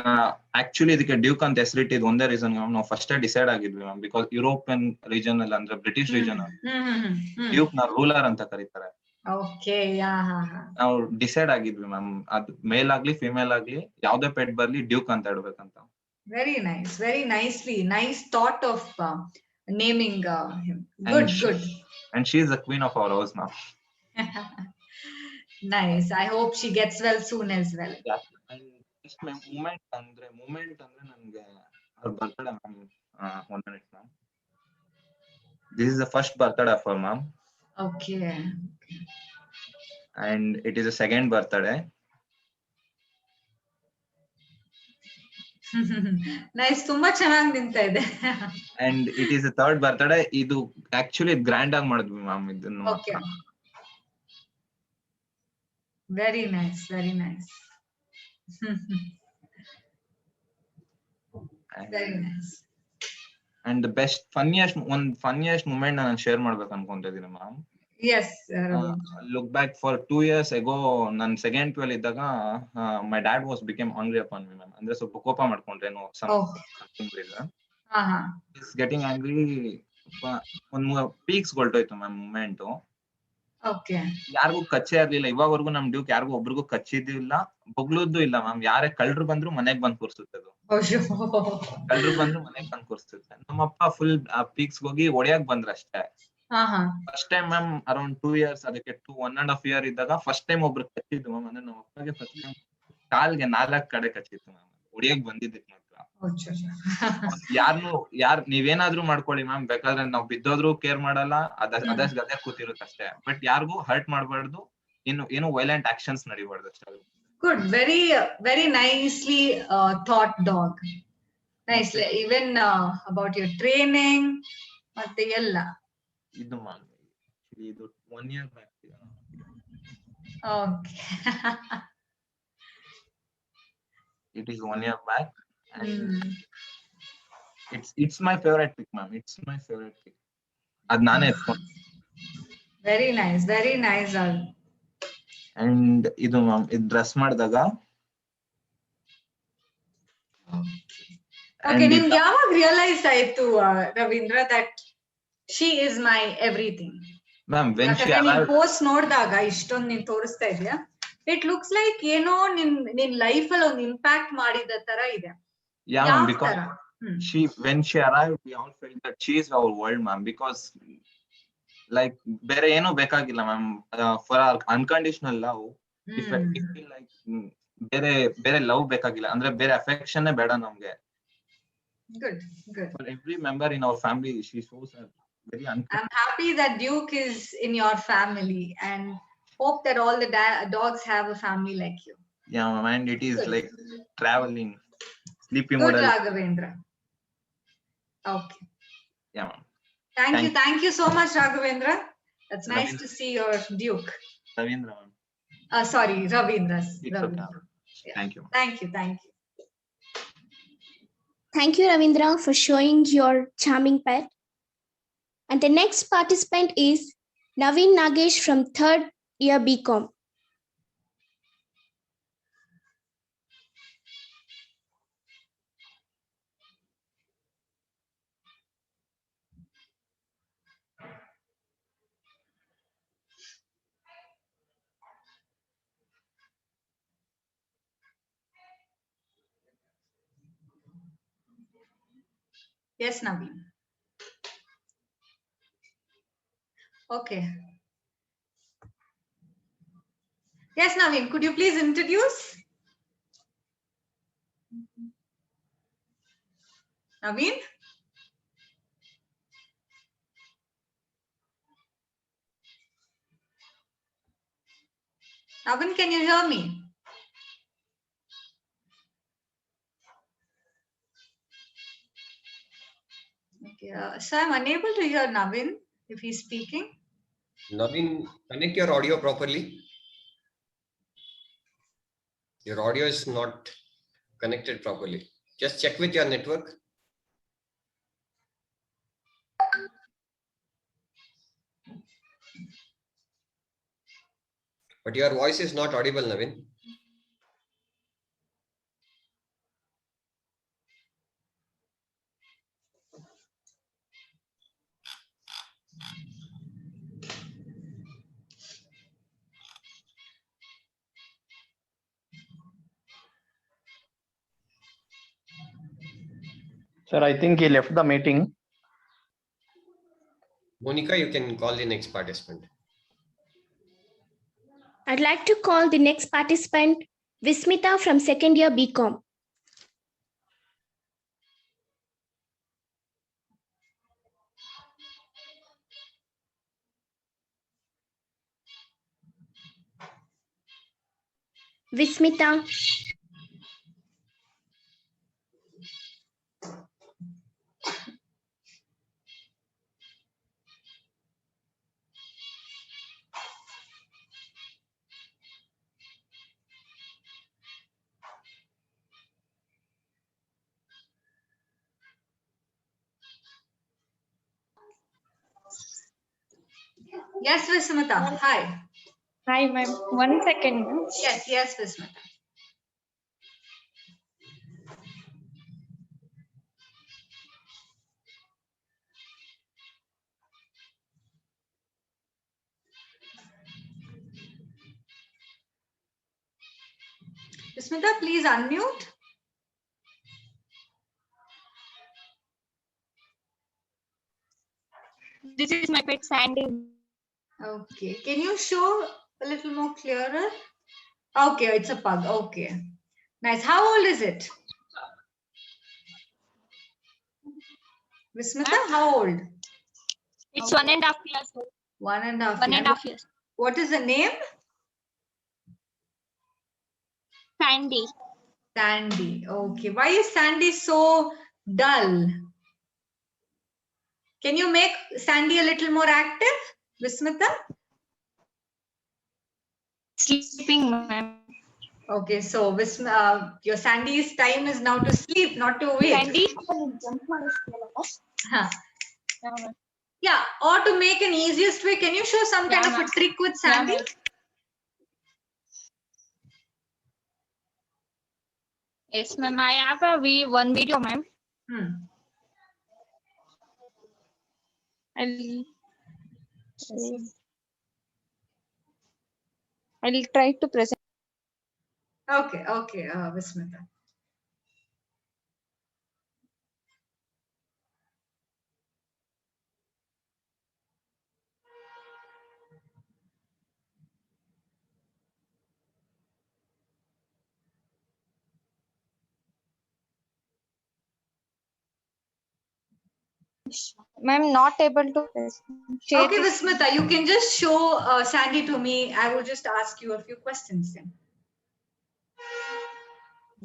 actually ಇದಕ್ಕೆ Duke ಅಂತ ಹೆಸರಿಟ್ಟಿದ್ದು ಒಂದೇ ರೀಸನ್ ಮ್ಯಾಮ್, ನಾವು ಫಸ್ಟ್ ಡಿಸೈಡ್ ಆಗಿದ್ವಿ ಮ್ಯಾಮ್, ಬಿಕಾಸ್ ಯುರೋಪಿಯನ್ ರೀಜನ್ ಅಲ್ಲಿ ಅಂದ್ರೆ ಬ್ರಿಟಿಷ್ ರೀಜನ್ ಡ್ಯೂಕ್ ನ ರೂಲರ್ ಅಂತ ಕರೀತಾರೆ. ನಾವು ಡಿಸೈಡ್ ಆಗಿದ್ವಿ ಮ್ಯಾಮ್, ಅದು ಮೇಲ್ ಆಗ್ಲಿ ಫಿಮೇಲ್ ಆಗ್ಲಿ ಯಾವ್ದೇ ಪೆಟ್ ಬರ್ಲಿ ಡ್ಯೂಕ್ ಅಂತ ಇಡ್ಬೇಕಂತ. Very nice, very nicely, nice thought of naming him. Good. And she is the queen of our house now. Nice. I hope she gets well soon as well. Yeah. And just my moment andre nange her birthday ma'am. 1 minute ma'am. This is the first birthday of her ma'am. Okay. And it is the second birthday. Nice, ತುಂಬಾ ಚೆನ್ನಾಗಿ ನಿಂತ ಇದೆ. And it is third birthday. ಇದು actually grand ಆಗಿ ಮಾಡಿದ್ವಿ ma'am ಇದನ್ನು. Okay, very nice, very nice, very nice. And the best funniest moment ನಾನು share ಮಾಡ್ಬೇಕು ಅನ್ಕೊಂತ ಇದೀನಿ ma'am. Yes. Look back for 2 years ago, ನಾನು ಸೆಕೆಂಡ್ 12 ಇದ್ದಾಗ my dad was became angry upon me ma'am. ಅಂದ್ರೆ ಸ್ವಲ್ಪ ಕೋಪ ಮಾಡ್ಕೊಂಡ್ರೆ something reason. He's getting angry. ಒಂದು ಪೀಕ್ಸ್ ಹೊರಟೋಯ್ತು ಮ್ಯಾಮ್ ಮೂಮೆಂಟ್. ಓಕೆ. ಯಾರಿಗೂ ಕಚ್ಚೇ ಆಗ್ಲಿಲ್ಲ ಇವಾಗವರೆಗೂ. ನಮ್ ಡ್ಯೂಕ್ ಯಾರಿಗೂ ಒಬ್ರಿಗೂ ಕಚ್ಚಿದ್ದಿಲ್ಲ, ಬೊಗ್ಲದ್ದು ಇಲ್ಲ ಮ್ಯಾಮ್. ಯಾರೇ ಕಳ್ರು ಬಂದ್ರು ಮನೆಗ್ ಬಂದ್ ಕೂರ್ಸುತ್ತೆ ಅದು. ಕಳ್ರು ಬಂದ್ರು ಮನೆಗ್ ಬಂದ್ ಕೂರ್ಸುತ್ತೆ. ನಮ್ಮಪ್ಪ ಫುಲ್ ಪೀಕ್ಸ್ ಹೋಗಿ ಒಡೆಯಕ್ ಬಂದ್ರಷ್ಟೇ. First time ma'am around 2 years, ಅದಕ್ಕೆ 1.5 year ಇದ್ದಾಗ ಫಸ್ಟ್ ಟೈಮ್ ಒಬ್ರು ಕಚ್ಚಿದ್ದು ಮ್ಯಾಮ್. ಅಂದ್ರೆ ನಮ್ಮ ಅಪ್ಪಗೆ ಫಸ್ಟ್ ಟೈಮ್ ಕಾಲ್ಗೆ 4 ಕಡೆ ಕಚ್ಚಿತ್ತು ಮ್ಯಾಮ್. ಹೊಡಿಯಕ್ ಬಂದಿದ್ದಕ್ಕೆ ಮಾತ್ರ. ನೀವೇನಾದ್ರೂ ಮಾಡ್ಕೊಳ್ಳಿ ಮ್ಯಾಮ್, ಬೇಕಾದ್ರೆ ನಾವ್ ಬಿದ್ದೋದ್ರು ಕೇರ್ ಮಾಡಲ್ಲ, ಅದಷ್ಟು ಗದೆ ಕೂತಿರುತ್ತೆ ಅಷ್ಟೇ. ಬಟ್ ಯಾರಿಗೂ ಹರ್ಟ್ ಮಾಡಬಾರ್ದು, ಏನು ವೈಲೆಂಟ್ ಆಕ್ಷನ್ಸ್ ನಡಿಬಾರ್ದು ಅಷ್ಟೇ. Good, very nicely thought, dog. Nicely, even about your training, ಮತ್ತೆ ಎಲ್ಲ. ಇದು ಮ್ಯಾಮ್, ಇದು 1 year back. Okay. It is 1 year back. And it's my favorite pick, ma'am. It's my favorite pick. Ad nane etಕೊಂಡು. Very nice, very nice. And ಇದು ma'am, ಇದು dress ಮಾಡಿದಾಗ. Okay, ನಿಮ್ಗೆ ಯಾವಾಗ realise ಆಯ್ತು Ravindra that she is my everything? Ma'am, when she arrived, post ನೋಡಿದಾಗ ಇಷ್ಟೊಂದು ನೀನ್ ತೋರಿಸ್ತಾ ಇದೀಯಾ, ಇಟ್ ಲುಕ್ಸ್ ಲೈಕ್ ಏನೋ ನಿನ್ ಲೈಫ್ ಅಲ್ಲಿ ಒಂದು ಇಂಪ್ಯಾಕ್ಟ್ ಮಾಡಿದ ತರ ಇದೆ. Yeah, ma'am, because when she arrived, we all felt that she is our world, ma'am. Because like ಬೇರೆ ಏನೂ ಬೇಕಾಗಿಲ್ಲ ma'am, for our unconditional love. If feel like ಬೇರೆ ಲವ್ ಬೇಕಾಗಿಲ್ಲ, ಅಂದ್ರೆ ಬೇರೆ ಅಫೆಕ್ಷನ್ ಬೇಡ ನಮ್ಗೆ. Good. For every member in our family, she shows her very unconditional. I'm happy that Duke is in your family and hope that all the dogs have a family like you. Yeah, ma'am, and it is like traveling, sleeping Good, model. Raghavendra. Okay. Yeah, ma'am. Thank you so much, Raghavendra. That's nice to see your Duke. Ravindra, ma'am. Sorry, Ravindra. Okay. Yeah. Thank you. Thank you. Thank you, Ravindra, for showing your charming pet. And the next participant is Naveen Nagesh from 3rd year BCom. Yes, Naveen. Okay. Yes, Naveen, could you please introduce? Naveen? Naveen, can you hear me? Okay, so I'm unable to hear Naveen if he's speaking. Naveen, connect your audio properly. Your audio is not connected properly. Just check with your network. But your voice is not audible, Naveen. Sir, I think he left the meeting. Monica, you can call the next participant. I'd like to call the next participant, Vismita from 2nd year BCom. Vismita. Yes, Vismita. Hi. Hi, ma'am. 1 second. Yes, Vismita. Vismita, please unmute. This is my pet Sandy. Okay. Can you show a little more clearer? Okay, it's a pug. Okay. Nice. How old is it? Vismita, how old? It's 1.5 years old. 1.5 1.5 years. What is the name? Sandy. Sandy. Okay. Why is Sandy so dull? Can you make Sandy a little more active, Vismita? Sleeping, ma'am. Okay, so your Sandy's time is now to sleep, not to wait. Sandy. Huh. Yeah, or to make an easiest way, can you show some kind of a trick with Sandy? Yes, ma'am. I have one video, ma'am. I'll try to present. Okay, Vismita. Ma'am, not able to share. Okay, Vismita, you can just show Sandy to me. I will just ask you a few questions then.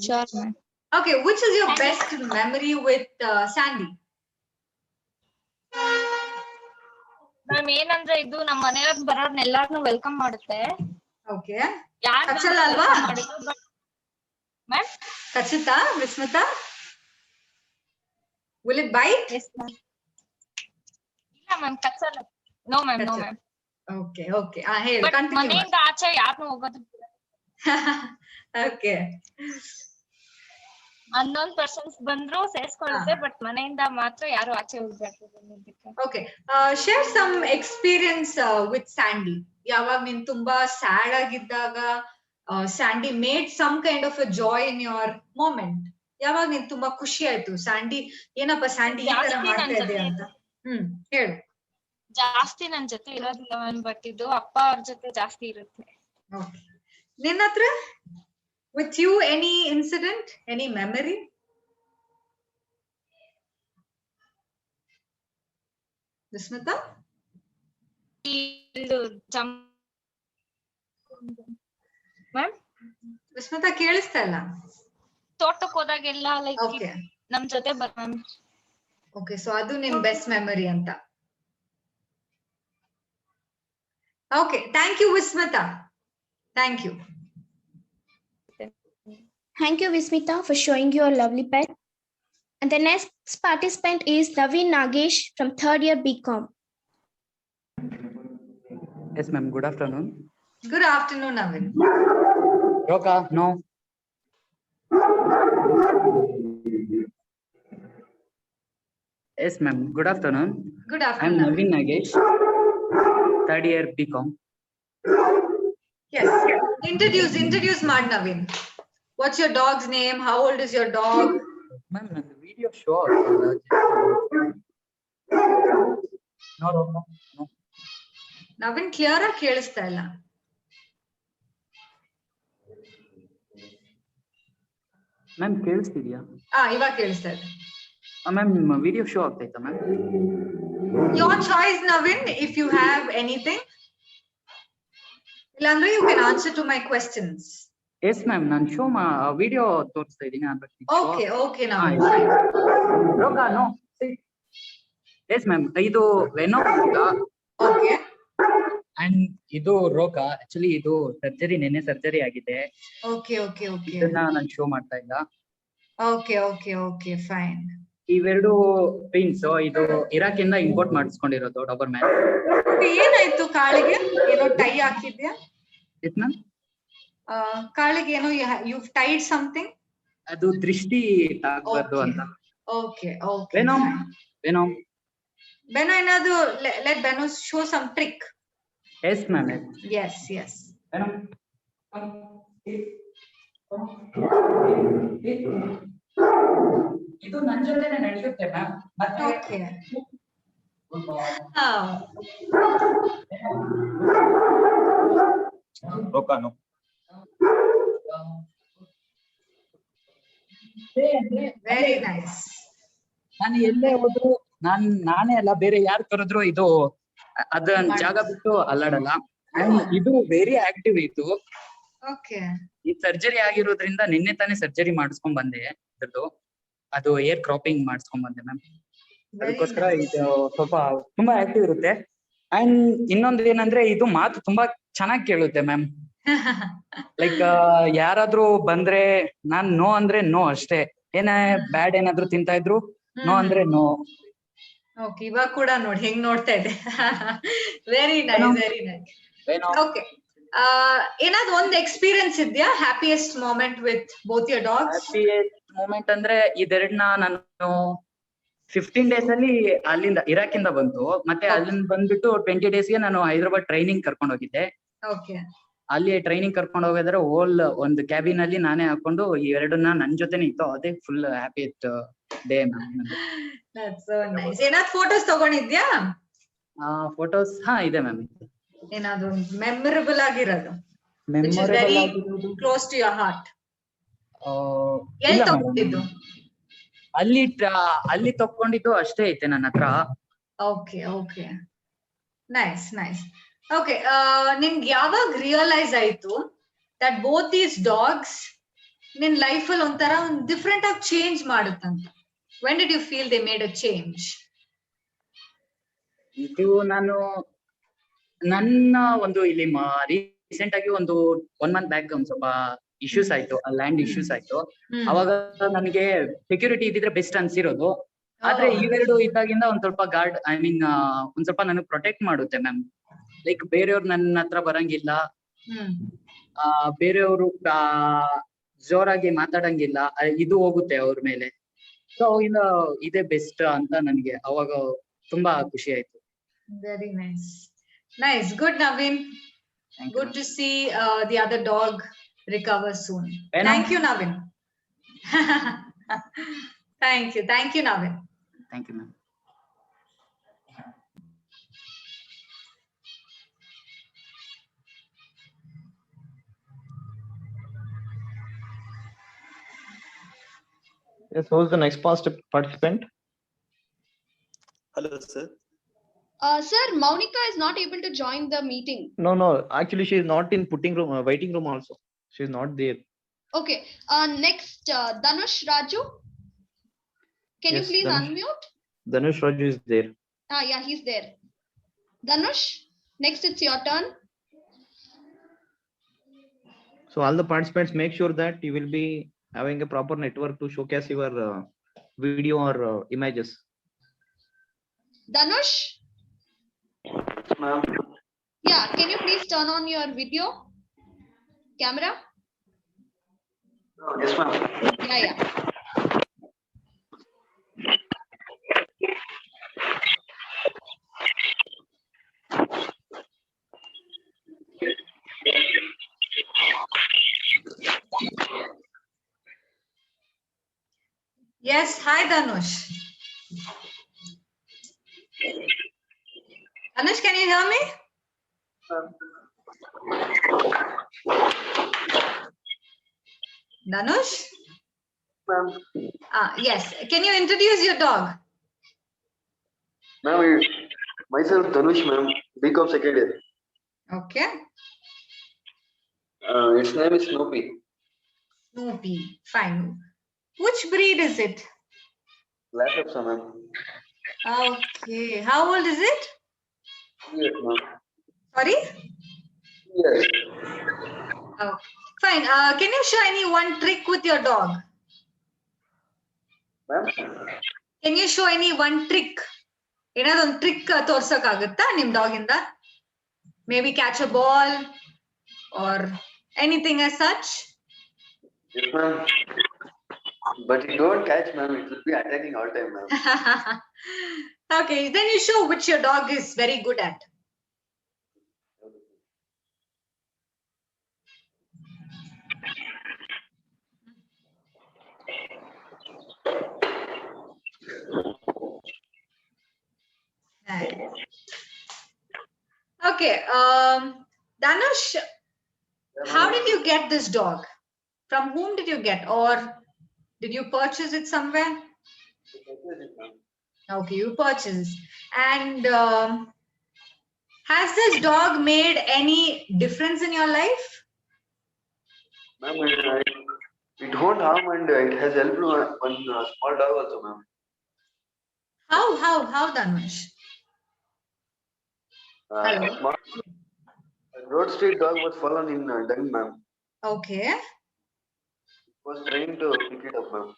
Sure, ma'am. Okay, which is your best memory with Sandy? Ma'am ಏನಂದ್ರೆ ಇದು ನಮ್ಮ ಮನೆಯವ್ರ ಬರೋರ್ನ ಎಲ್ಲಾರ್ನು welcome ಮಾಡುತ್ತೆ. Okay. ಕಚ್ಚಲ್ಲ ಅಲ್ವಾ? Ma'am ಕಚ್ಚುತ್ತಾ Vismita? Will it bite? Yes, ma'am. ಇಲ್ಲ ma'am ಕಚ್ಚಲ್ಲ. No ma'am, no ma'am. Okay. ಹೇಳು, continue. ಮನೆಯಿಂದ ಆಚೆ ಯಾರನ್ನೂ ಹೋಗೋದು. Okay. unknown persons ಬಂದ್ರು ಸೇರಿಸ್ಕೊಳ್ಳುತ್ತೆ, ಬಟ್ ಮನೆಯಿಂದ ಮಾತ್ರ ಯಾರು ಆಚೆ ಹೋಗ್ಬಾರ್ದು. Okay. Share some experience with Sandy. ಯಾವಾಗ ನೀನ್ ತುಂಬಾ ಸ್ಯಾಡ್ ಆಗಿದ್ದಾಗ Sandy made some kind of a joy in your moment. ಯಾವಾಗ ನೀನ್ ತುಂಬಾ ಖುಷಿ ಆಯ್ತು ಸ್ಯಾಂಡಿ, ಏನಪ್ಪ ಸ್ಯಾಂಡಿ ಈ ತರ ಮಾಡ್ತಾ ಇದೆ ಅಂತ? ಹೇಳು. ಜಾಸ್ತಿ ನನ್ ಜೊತೆ ಇರೋದಿಲ್ಲ ಮ್ಯಾಮ್, ಬಟ್ ಇದು ಅಪ್ಪ ಅವ್ರ ಜೊತೆ ಜಾಸ್ತಿ ಇರುತ್ತೆ. ನಿನ್ನ ಹತ್ರ with you any incident, any memory? Vismita? Ma'am Vismita ಕೇಳಿಸ್ತಾ ಇಲ್ಲ. ತೋಟಕ್ಕೆ ಹೋದಾಗೆಲ್ಲ ಲೈಕ್ ನಮ್ ಜೊತೆ ಮ್ಯಾಮ್. ಓಕೆ, ಸೊ ಅದು ನಿನ್ ಬೆಸ್ಟ್ ಮೆಮರಿ ಅಂತ. Okay, thank you Vismita. Thank you. Thank you, Vismita, for showing your lovely pet. And the next participant is Naveen Nagesh from 3rd year BCom. Yes, ma'am. Good afternoon. Good afternoon, Naveen. Roka, no. Yes, ma'am. Good afternoon. Good afternoon. I'm Naveen Nagesh, 3rd year BCom. Yes. Introduce Mad Naveen. What's your dog's name? How old is your dog? Ma'am, the video short. No. Naveen, clear ಆಗಿ ಕೇಳಿಸ್ತಾ ಇಲ್ಲ. Ma'am ಕೇಳಿಸ್ತಿದ್ಯಾ? ಇವಾಗ ಕೇಳಿಸ್ತಾ ಇದೆ. Ma'am video show ಆಗ್ತೈತಾ ma'am? Your choice, Naveen, if you have anything. ಇಲ್ಲಾಂದ್ರೆ you can answer to my questions. Yes ma'am, ನಾನು ಶೋ ವಿಡಿಯೋ ತೋರಿಸ್ತಾ ಇದ್ದೀನಿ. Okay, Naveen. ರೋಗ ನೋ. ಎಸ್ ಮ್ಯಾಮ್, ಇದು ವೆನೋ ಓಕೆ ಅಂಡ್ ಇದು ರೋಗ. ಆಕ್ಚುಲಿ ಇದು ನೆನ್ನೆ ಸರ್ಜರಿ ಆಗಿದೆ. ಓಕೆ ಇದನ್ನ ನಾನು ಶೋ ಮಾಡ್ತಾ ಇಲ್ಲ. Okay fine. ಇವೆರಡು ಪಿನ್ಸ್ ಇದು ಇರಾಕ್ ಇಂದ ಇಂಪೋರ್ಟ್ ಮಾಡಿಸ್ಕೊಂಡಿರೋದು ಡಬರ್ ಮ್ಯಾನ್. ಏನಾಯ್ತು ಕಾಳಿಗೆ? ಏನೋ ಟೈ ಹಾಕಿದ್ಯಾ? ಎಸ್ ಮ್ಯಾಮ್, ಕಾಳಿಗೆ ಏನೋ ಯು ಟೈಡ್ ಸಮಥಿಂಗ್? ಅದು ದೃಷ್ಟಿ ತಾಗಬಾರ್ದು ಅಂತ. ಓಕೆ ವೆನೋ ಏನಾದ್ರು ಲೆಟ್ ಬೆನೋ show some trick. Yes ma'am. Yes ವೆನೋ ಇದು ನನ್ನ ಜೊತೆನೆ ನಡೆಯುತ್ತೆ ಮ್ಯಾಮ್. ಓಕೆ ರೋಕಾನು ವೆರಿ ನೈಸ್. ನಾನು ಎಲ್ಲೇ ಹೋದ್ರು ನಾನೇ ಅಲ್ಲ, ಬೇರೆ ಯಾರು ಕರೆದ್ರು ಇದು ಅದ ಜಾಗ ಬಿಟ್ಟು ಅಲ್ಲಾಡಲ್ಲ. ಅಂಡ್ ಇದು ವೆರಿ ಆಕ್ಟಿವ್ ಇತ್ತು. ಓಕೆ. ಈ ಸರ್ಜರಿ ಆಗಿರೋದ್ರಿಂದ ನಿನ್ನೆ ತಾನೇ ಸರ್ಜರಿ ಮಾಡಿಸ್ಕೊಂಡ್ ಬಂದೆ. ಅದು ಏರ್ ಕ್ರಾಪಿಂಗ್ ಮಾಡಿಸ್ಕೊಂಡ್ ಬಂದೆ ಮ್ಯಾಮ್. ಅದಕ್ಕೋಸ್ಕರ ಇದು ಸ್ವಲ್ಪ ತುಂಬಾ ಆಕ್ಟಿವ್ ಇರುತ್ತೆ. ಅಂಡ್ ಇನ್ನೊಂದು ಏನಂದ್ರೆ ಇದು ಮಾತು ತುಂಬಾ ಚೆನ್ನಾಗಿ ಕೇಳುತ್ತೆ ಮ್ಯಾಮ್. ಲೈಕ್ ಯಾರಾದ್ರೂ ಬಂದ್ರೆ ನಾನ್ ನೋ ಅಂದ್ರೆ ನೋ ಅಷ್ಟೇ. ಏನೇ ಬ್ಯಾಡ್ ಏನಾದ್ರು ತಿಂತಾ ಇದ್ರು ನೋ ಅಂದ್ರೆ ನೋ. ಓಕೆ, ಇವಾಗ ಕೂಡ ನೋಡಿ ಹೆಂಗ್ ನೋಡ್ತಾ ಇದೆ. Very nice, very nice. Okay, ಏನಾದ್ರು ಒಂದು ಎಕ್ಸ್ಪೀರಿಯನ್ಸ್ ಇದೆಯಾ happiest moment with both your dogs? Happiest moment ಅಂದ್ರೆ ಇದೆರಡನ್ನ ನಾನು 15 days ಅಲ್ಲಿ ಅಲ್ಲಿಂದ ಇರಾಕಿಂದ ಬಂತು. ಮತ್ತೆ ಅಲ್ಲಿಂದ ಬಂದ್ಬಿಟ್ಟು 20 days ಗೆ ನಾನು ಹೈದರಾಬಾದ್ ಟ್ರೈನಿಂಗ್ ಕರ್ಕೊಂಡು ಹೋಗಿದ್ದೆ. ಓಕೆ. ಅಲ್ಲಿ ಟ್ರೈನಿಂಗ್ ಕರ್ಕೊಂಡು ಹೋಗಿದ್ರೆ ಹೋಲ್ ಒಂದು ಕ್ಯಾಬಿನ್ ಅಲ್ಲಿ ನಾನೇ ಹಾಕೊಂಡು ಈ ಎರಡನ್ನ ನನ್ ಜೊತೆನೆ ಇತ್ತು. ಅದೇ ಫುಲ್ ಹ್ಯಾಪಿಯೆಸ್ಟ್ ಡೇ ಮ್ಯಾಮ್. ಏನಾದ್ರು ಫೋಟೋಸ್ ತಗೊಂಡಿದ್ಯಾ? ಫೋಟೋಸ್ ಇದೆ ಮ್ಯಾಮ್. ಏನಾದ್ರು ಮೆಮೊರಬಲ್ ಆಗಿರೋದು ಮೆಮೊರೇಬಲ್ ಆಗಿರೋದು ಕ್ಲೋಸ್ ಟು ಯುವರ್ ಹಾರ್ಟ್? ಇಲ್ಲ madam. ಅಲ್ಲಿ ತಕೊಂಡಿದ್ದು ಅಷ್ಟೇ ಐತೆ ನನ್ನ ಹತ್ರ. Okay, okay, nice, nice. Okay, ನಿಮ್ಗೆ ಯಾವಾಗ ರಿಯಲೈಸ್ ಆಯ್ತು ದಟ್ ಬೋತ್ ದೀಸ್ ಡಾಗ್ಸ್ ನಿನ್ ಲೈಫ್ ಅಲ್ಲಿ ಒಂಥರ ಒಂದು ಡಿಫ್ರೆಂಟ್ ಆಗಿ ಚೇಂಜ್ ಮಾಡುತ್ತಂತ? When did you feel they made a change? ಇದು ನಾನು ನನ್ನ ಒಂದು ಇಲ್ಲಿ ರೀಸೆಂಟ್ ಆಗಿ ಒಂದು 1 month ಬ್ಯಾಕ್ ಒಂದ್ ಸ್ವಲ್ಪ ಇಶ್ಯೂಸ್ ಆಯ್ತು, ಲ್ಯಾಂಡ್ ಇಶ್ಯೂಸ್ ಆಯ್ತು. ಅವಾಗ ನನಗೆ ಸೆಕ್ಯೂರಿಟಿ ಇದ್ದಿದ್ರೆ ಬೆಸ್ಟ್ ಅನ್ಸಿರೋದು. ಆದ್ರೆ ಇವೆರಡು ಇದ್ದಾಗಿಂದ ಒಂದ್ ಸ್ವಲ್ಪ ಒಂದ್ ಸ್ವಲ್ಪ ನನಗೆ ಪ್ರೊಟೆಕ್ಟ್ ಮಾಡುತ್ತೆ ಮ್ಯಾಮ್. ಲೈಕ್ ಬೇರೆಯವ್ರು ನನ್ನ ಹತ್ರ ಬರಂಗಿಲ್ಲ, ಬೇರೆಯವರು ಜೋರಾಗಿ ಮಾತಾಡಂಗಿಲ್ಲ, ಇದು ಹೋಗುತ್ತೆ ಅವ್ರ ಮೇಲೆ. ಸೊ ಇದೇ ಬೆಸ್ಟ್ ಅಂತ ನನಗೆ ಅವಾಗ ತುಂಬಾ ಖುಷಿ ಆಯ್ತು. Very nice, nice, good Naveen. Good to see the other dog recover soon. Thank you, Naveen. Thank you, Naveen. Thank you, ma'am. Yes, who's the next participant? Hello, sir. Sir, Maunika is not able to join the meeting. No. Actually, she is not in waiting room also. She is not there. Okay. Next, Dhanush Raju. Can you please unmute? Dhanush Raju is there. Yeah, he's there. Dhanush, next it's your turn. So all the participants, make sure that you will be having a proper network to showcase your video or images. Dhanush? Ma'am. Yeah, can you please turn on your video camera? Yes, ma'am. Yeah. Yes, hi Dhanush. Dhanush, can you hear me? Dhanush? Yes. Can you introduce your dog? Ma'am, myself Dhanush, ma'am. BCom second year. Okay. Its name is Snoopy. Snoopy. Fine. Which breed is it? Lhasa, ma'am. Okay. How old is it? Yes, ma'am. Sorry? Yes. Oh, fine. Can you show any one trick with your dog? Ma'am? Can you show any one trick? ಏನಾದ್ರು ಒಂದು trick ತೋರ್ಸಕ್ಕಾಗುತ್ತಾ ನಿಮ್ dog ಇಂದ? Maybe catch a ball or anything as such? Yes, ma'am. But you don't catch, ma'am. It will be attacking all time, ma'am. Okay, then you show which your dog is very good at. Okay, Dhanush, how did you get this dog? From whom did you get, or did you purchase it somewhere? Okay, you purchased. And has this dog made any difference in your life? Ma'am, it won't harm and it has helped one small dog also, ma'am. How, Dhanush? Hello. Small road street dog was fallen in dung, ma'am. Okay. Was trying to pick it up, ma'am.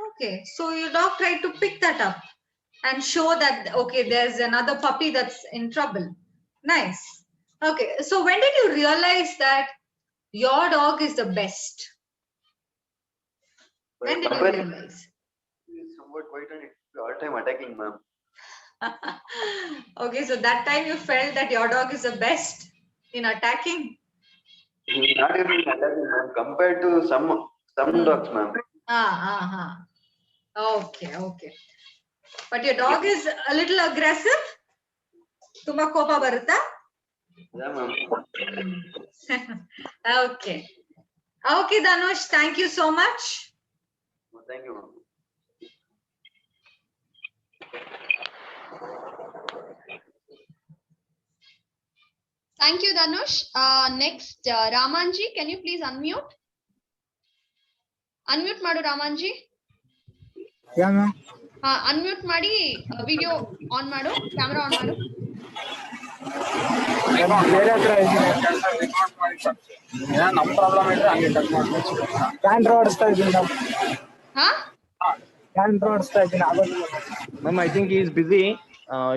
Okay, so your dog tried to pick that up and show that, okay, there's another puppy that's in trouble. Nice. Okay, so when did you realize that your dog is the best? When did you realize? It's somewhat quiet and it's all time attacking, ma'am. Okay, so that time you felt that your dog is the best in attacking? He's not even attacking, ma'am, compared to some dogs, ma'am. Okay. But your dog is a little aggressive? Tumma kopa barutta? Yeah, ma'am. Okay. Okay, Dhanush, thank you so much. Thank you, ma'am. Thank you, Dhanush. Next, Ramanji, can you please unmute? Unmute Madu, Ramanji. Yeah, ma'am. Unmute Madi, video on Madu, camera on Madu. ಬೇರೆ ಹತ್ರ ನಮ್ಮ problem ಇದ್ರೆ ಹಂಗೆ cut ಮಾಡ್ಬೇಕು. ಕ್ಯಾಂಡ್ರಾ ಆಡಿಸ್ತಾ ಇದ್ದೀನಿ ನಾವು. ಕ್ಯಾಂಡ್ರಾ ಆಡಿಸ್ತಾ ಇದ್ದೀನಿ ಆಗೋದಿಲ್ಲ. Ma'am, I think he is busy.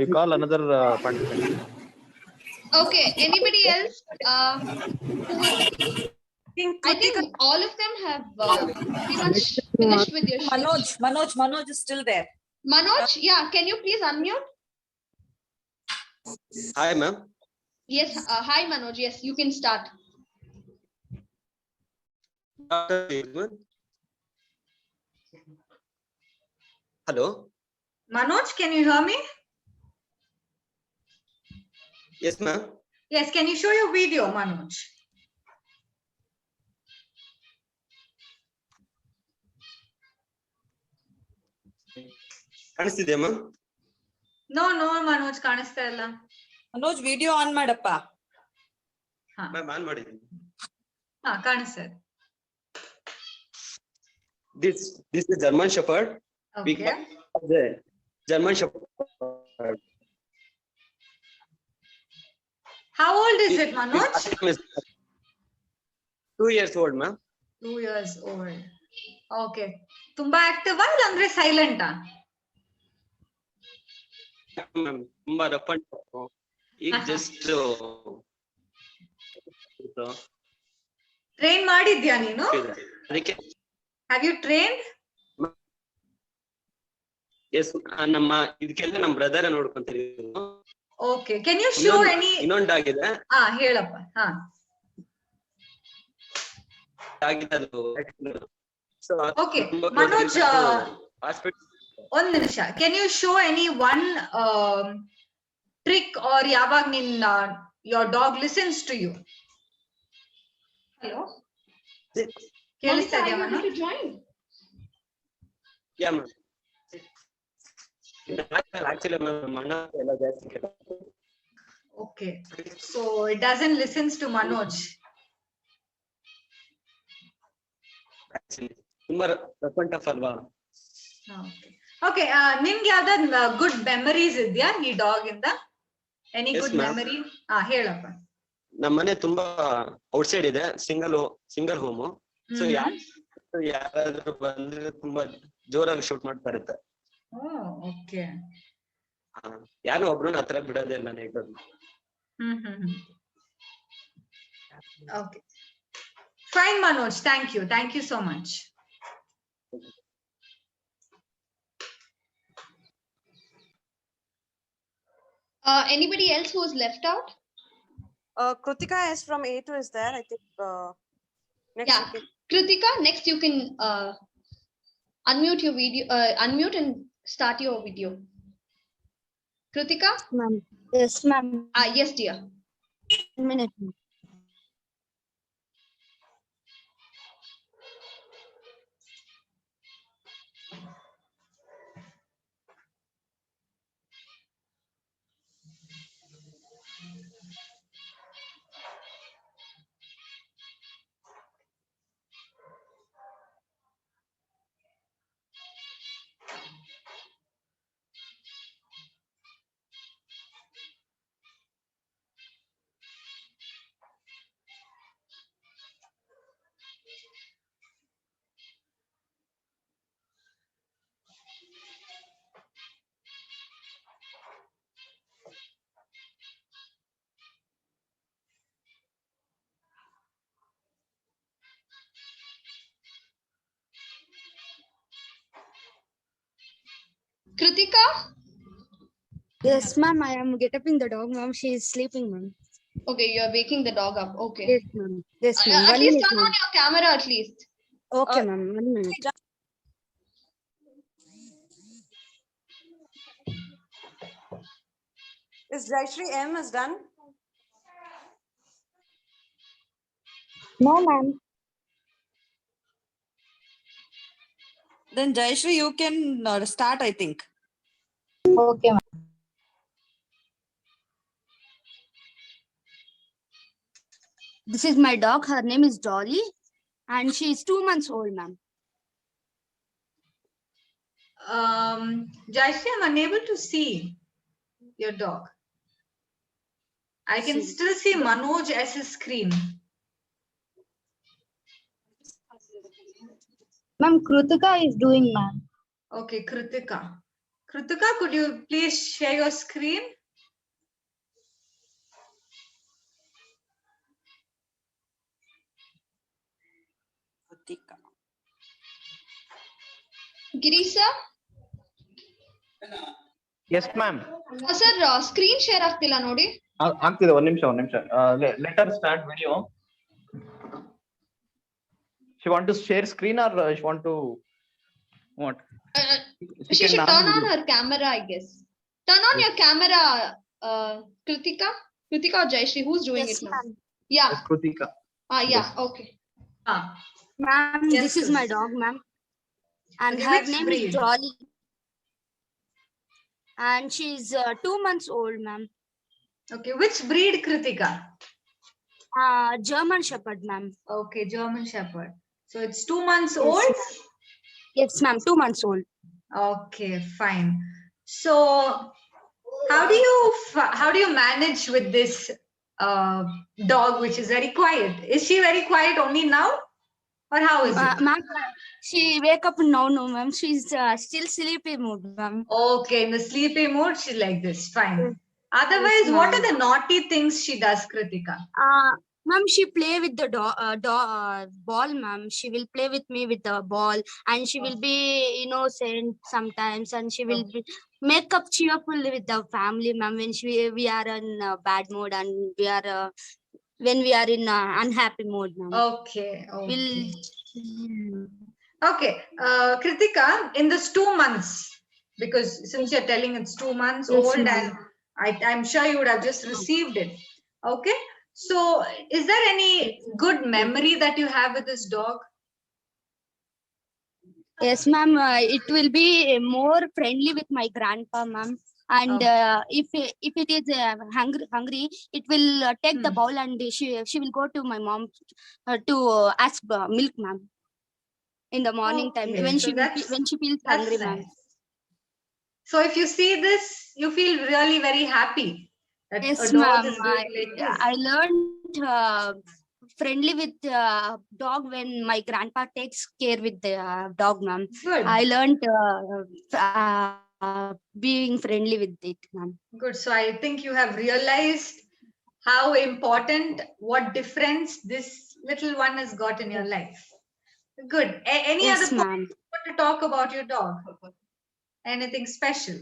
You call another participant. Okay, anybody else? I think all of them have pretty much finished with your shift. Manoj is still there. Manoj, yeah, can you please unmute? Hi, ma'am. Yes, hi Manoj, yes, you can start. Hello. Manoj, can you hear me? Yes, ma'am. Yes, can you show your video, Manoj? ಕಾಣಿಸ್ತಿದೆಯಾ ma'am? No, Manoj, ಕಾಣಿಸ್ತಾ ಇಲ್ಲ. Manoj, video on ಮಾಡಪ್ಪ. Ma'am on ಮಾಡಿದ್ದೀನಿ. ಕಾಣಿಸ್ತಾ ಇದೆ. This is German Shepherd. Okay. The German Shepherd. How old is it, Manoj? 2 years old, ma'am. 2 years old. Okay. ತುಂಬಾ active ಇಲ್ಲ ಅಂದ್ರೆ ಸೈಲೆಂಟ್ ತುಂಬಾ ರಫ್ ಅಂಡ್ ಟಫ್. ಈಗ ಜಸ್ಟ್ ಟ್ರೈನ್ ಮಾಡಿದ್ಯಾ ನೀನು? ಅದಕ್ಕೆ ಹ್ಯಾವ್ ಯು ಟ್ರೈನ್ಡ್? ಎಸ್, ನಮ್ಮ ಇದಕ್ಕೆಲ್ಲ ನಮ್ಮ ಬ್ರದರ್ ನೋಡ್ಕೊಂತಾರೆ. Okay, can you show any? ಇನ್ನೊಂದು ಆಗಿದೆ. ಹೇಳಪ್ಪ. ಆಗಿದ್ದು. ಓಕೆ ಮನೋಜ್, ಒಂದ್ ನಿಮಿಷ. Can you show any one trick or ಯಾವಾಗ ನಿನ್ನ your dog listens to you? Hello, ಕೇಳಿಸ್ತಾ ಇದೆಯಾ Manoj? Yeah ma'am. Actually, okay, so it doesn't listens to Manoj. Okay, ನಿಮ್ಗೆ ಯಾವ್ದಾದ್ರು ಗುಡ್ ಮೆಮರೀಸ್ ಇದೆಯಾ ಈ ಡಾಗ್ ಇಂದ? Any good memory? ಹೇಳಪ್ಪ. ನಮ್ಮನೆ ತುಂಬಾ ಔಟ್ಸೈಡ್ ಇದೆ, ಸಿಂಗಲ್ ಹೋಮ್. ಸೊ ಯಾರಾದ್ರೂ ಬಂದ್ರೆ ತುಂಬಾ ಜೋರಾಗಿ ಶೂಟ್ ಮಾಡ್ತಾ ಇರುತ್ತೆ. ಓಕೆ. ಯಾರು ಒಬ್ರು ಹತ್ರ ಬಿಡೋದೇ ಇಲ್ಲ neighbour. Okay, fine Manoj, thank you so much. Anybody else who was left out? Kritika is from A2 is there, I think. Next Yeah, Kritika, next you can unmute your video, unmute and start your video. Kritika? Ma'am. Yes, ma'am. Yes, dear. 1 minute. Kritika? Yes, ma'am. I am getting the dog, ma'am. She is sleeping, ma'am. Okay, you are waking the dog up. Okay. Yes, ma'am. Yes, ma'am. At 1 least minute, turn on ma'am. your camera at least. Okay, ma'am. 1 minute. Is Jayashree M is done? No, ma'am. Then Jayashree, you can start, I think. Okay, ma'am. This is my dog. Her name is Dolly, and she is 2 months old, ma'am. Jayashree, I'm unable to see your dog. I can still see Manoj as his screen. Ma'am, Kritika is doing, ma'am. Okay, Kritika. Kritika, could you please share your screen? Girisa? Yes, ma'am. Sir, screen share ಆಗ್ತಿಲ್ಲ ನೋಡಿ. ಆಗ್ತಿದೆ, ಒಂದ್ ನಿಮಿಷ. Let her start video. She want to share screen or she want to what? She should turn on her camera, I guess. Turn on your camera, Kritika. Kritika or Jayashree, who's doing it now? Yeah. Yes, Kritika. Yeah, okay. Ma'am, Yes, this is my dog, ma'am. And Okay, her which name breed? is Dolly. And she's 2 months old, ma'am. Okay, which breed, Kritika? German Shepherd, ma'am. Okay, German Shepherd. So it's 2 months old? Yes, ma'am. 2 months old. Okay, fine. So how do you manage with this dog, which is very quiet? Is she very quiet only now, or how is it? Ma'am, she wake up now, no, ma'am. She's still sleepy mood, ma'am. Okay, in the sleepy mood, she's like this. Fine. Otherwise, Yes, what ma'am. are the naughty things she does, Kritika? Ma'am, she play with the ball, ma'am. She will play with me with the ball, and she will be innocent sometimes, and she will be make up cheerful with the family, ma'am. When we are in bad mood, and we are when we are in unhappy mood, ma'am. Okay. Okay, Kritika, in this 2 months, because since you're telling it's 2 months Yes, old, ma'am. and I'm sure you would have just received it. Okay, so is there any good memory that you have with this dog? Yes, ma'am. It will be more friendly with my grandpa, ma'am. And if it is hungry, it will take the bowl, and she will go to my mom to ask milk, ma'am. In the morning time Okay, when so when she feels that's hungry, ma'am. nice. So if you see this, you feel really very happy that Yes, a dog ma'am. is doing like this. I learned friendly with dog when my grandpa takes care with the dog, ma'am. Good. I learned being friendly with it, ma'am. Good. So I think you have realized how important, what difference this little one has got in your life. Good. Any Yes, other ma'am. point you want to talk about your dog? Anything special?